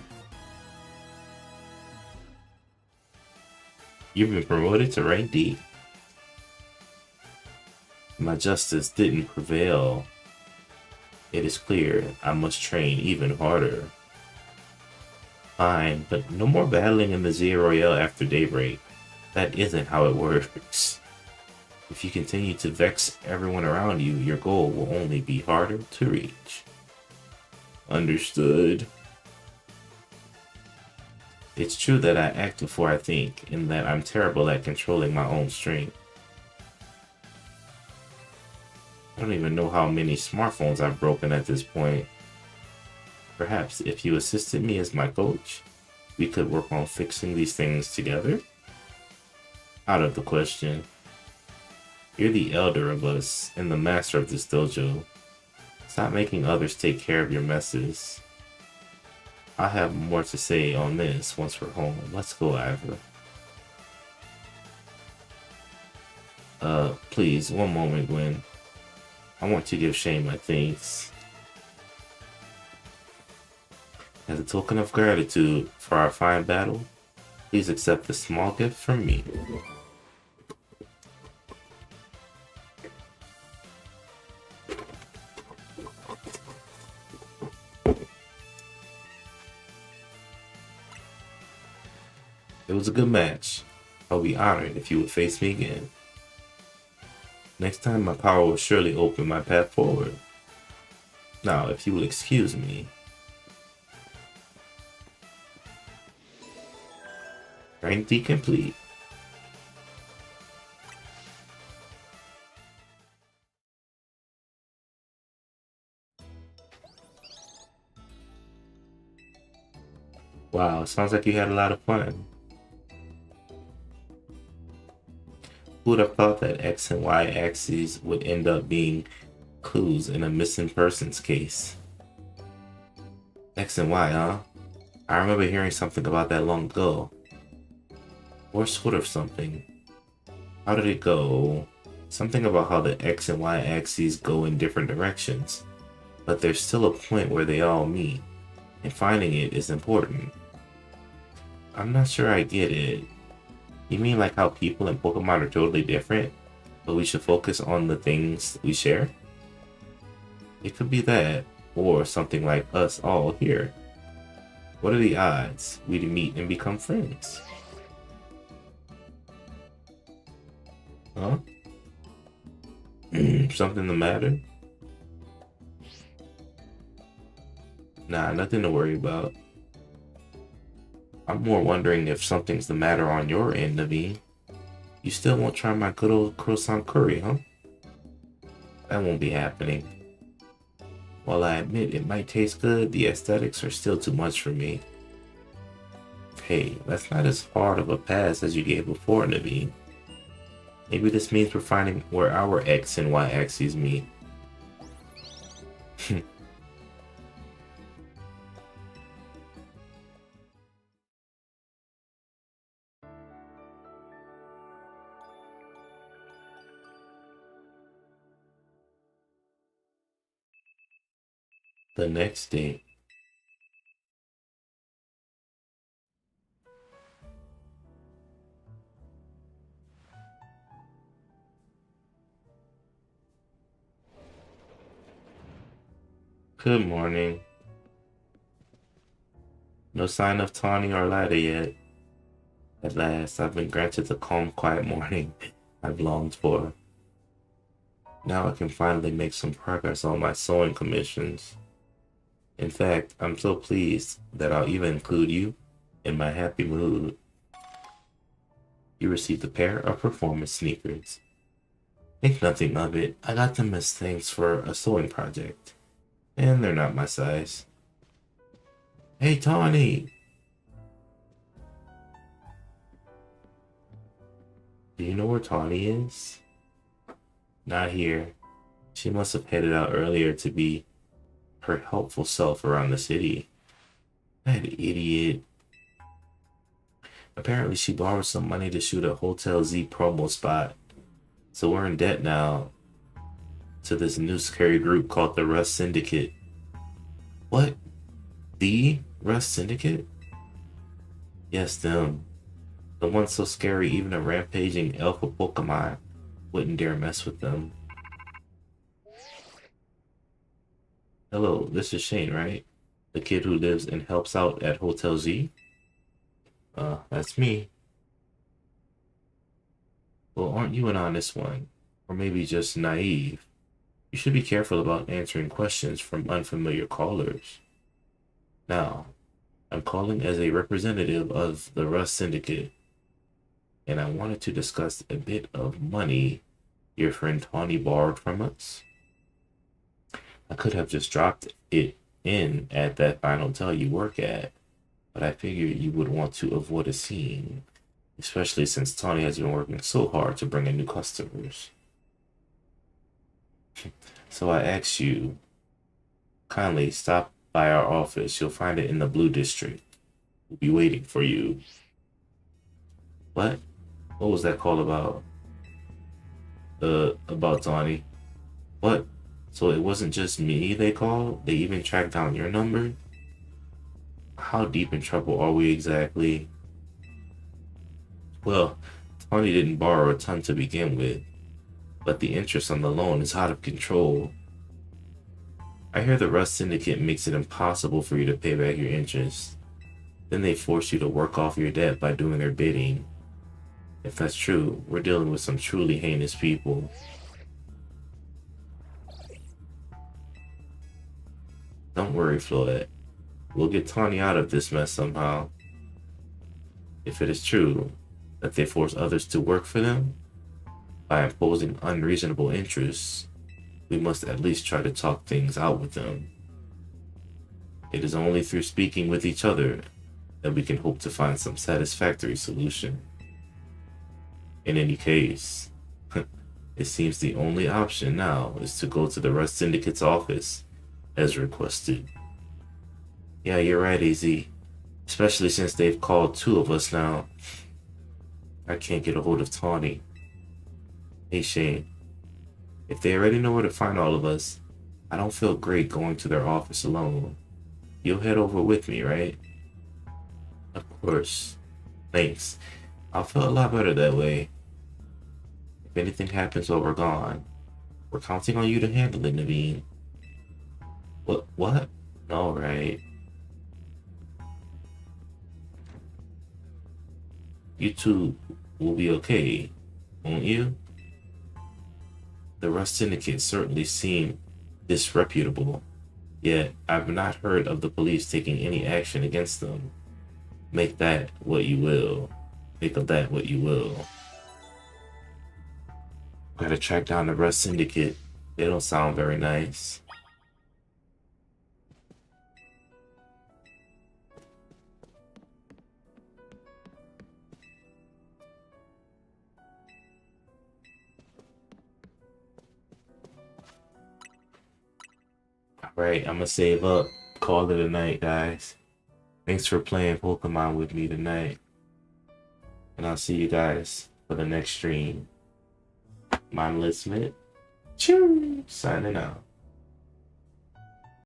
You've been promoted to rank D. My justice didn't prevail. It is clear I must train even harder. Fine, but no more battling in the Zero Royale after daybreak. That isn't how it works. If you continue to vex everyone around you, your goal will only be harder to reach. Understood. It's true that I act before I think, and that I'm terrible at controlling my own strength. I don't even know how many smartphones I've broken at this point. Perhaps if you assisted me as my coach, we could work on fixing these things together? Out of the question. You're the elder of us and the master of this dojo. Stop making others take care of your messes. I'll have more to say on this once we're home. Let's go, Ivor. Please, one moment, Gwen. I want to give Shane my thanks. As a token of gratitude for our fine battle, please accept this small gift from me. It was a good match. I'll be honored if you would face me again. Next time my power will surely open my path forward. Now, if you will excuse me. Rank D complete. Wow, sounds like you had a lot of fun. Who would have thought that X and Y axes would end up being clues in a missing persons case? X and Y, huh? I remember hearing something about that long ago. Or sort of something. How did it go? Something about how the X and Y axes go in different directions, but there's still a point where they all meet, and finding it is important. I'm not sure I get it. You mean like how people and Pokemon are totally different, but we should focus on the things we share? It could be that, or something like us all here. What are the odds we'd meet and become friends? Huh? Something the matter? Nah, nothing to worry about. I'm more wondering if something's the matter on your end, Naveen. You still won't try my good old croissant curry, huh? That won't be happening. While I admit it might taste good, the aesthetics are still too much for me. Hey, that's not as hard of a pass as you gave before, Naveen. Maybe this means we're finding where our X and Y axes meet. The next day. Good morning. No sign of Tawny or Lida yet. At last, I've been granted the calm, quiet morning I've longed for. Now I can finally make some progress on my sewing commissions. In fact, I'm so pleased that I'll even include you in my happy mood. You received a pair of performance sneakers. Think nothing of it. I got them as thanks for a sewing project. And they're not my size. Hey, Tawny! Do you know where Tawny is? Not here. She must have headed out earlier to be her helpful self around the city. That idiot. Apparently she borrowed some money to shoot a Hotel Z promo spot. So we're in debt now to this new scary group called the Rust Syndicate. What? The Rust Syndicate? Yes, them. The ones so scary even a rampaging alpha Pokemon wouldn't dare mess with them. Hello, this is Shane, right? The kid who lives and helps out at Hotel Z? That's me. Well, aren't you an honest one? Or maybe just naive? You should be careful about answering questions from unfamiliar callers. Now, I'm calling as a representative of the Rust Syndicate, and I wanted to discuss a bit of money your friend Tawny borrowed from us. I could have just dropped it in at that fine hotel you work at, but I figured you would want to avoid a scene, especially since Tawny has been working so hard to bring in new customers. So I asked you, kindly stop by our office. You'll find it in the Blue District. We'll be waiting for you. What? What was that call about? About Tawny. What? So it wasn't just me they called? They even tracked down your number? How deep in trouble are we exactly? Well, Tawny didn't borrow a ton to begin with, but the interest on the loan is out of control. I hear the Rust Syndicate makes it impossible for you to pay back your interest. Then they force you to work off your debt by doing their bidding. If that's true, we're dealing with some truly heinous people. Don't worry, Floyd. We'll get Tawny out of this mess somehow. If it is true that they force others to work for them by imposing unreasonable interests, we must at least try to talk things out with them. It is only through speaking with each other then we can hope to find some satisfactory solution. In any case, it seems the only option now is to go to the Rust Syndicate's office, as requested. Yeah, you're right, AZ. Especially since they've called 2 of us now. I can't get a hold of Tawny. Hey, Shane. If they already know where to find all of us, I don't feel great going to their office alone. You'll head over with me, right? Of course. Thanks. I'll feel a lot better that way. If anything happens while we're gone, we're counting on you to handle it, Naveen. What? Alright. You two will be okay, won't you? The Rust Syndicate certainly seem disreputable, yet I've not heard of the police taking any action against them. Make that what you will. Make of that what you will. Gotta track down the Rust Syndicate. They don't sound very nice. Alright, I'm gonna save up. Call it a night, guys. Thanks for playing Pokemon with me tonight. And I'll see you guys for the next stream. Mindless Smith. Choo! Signing out.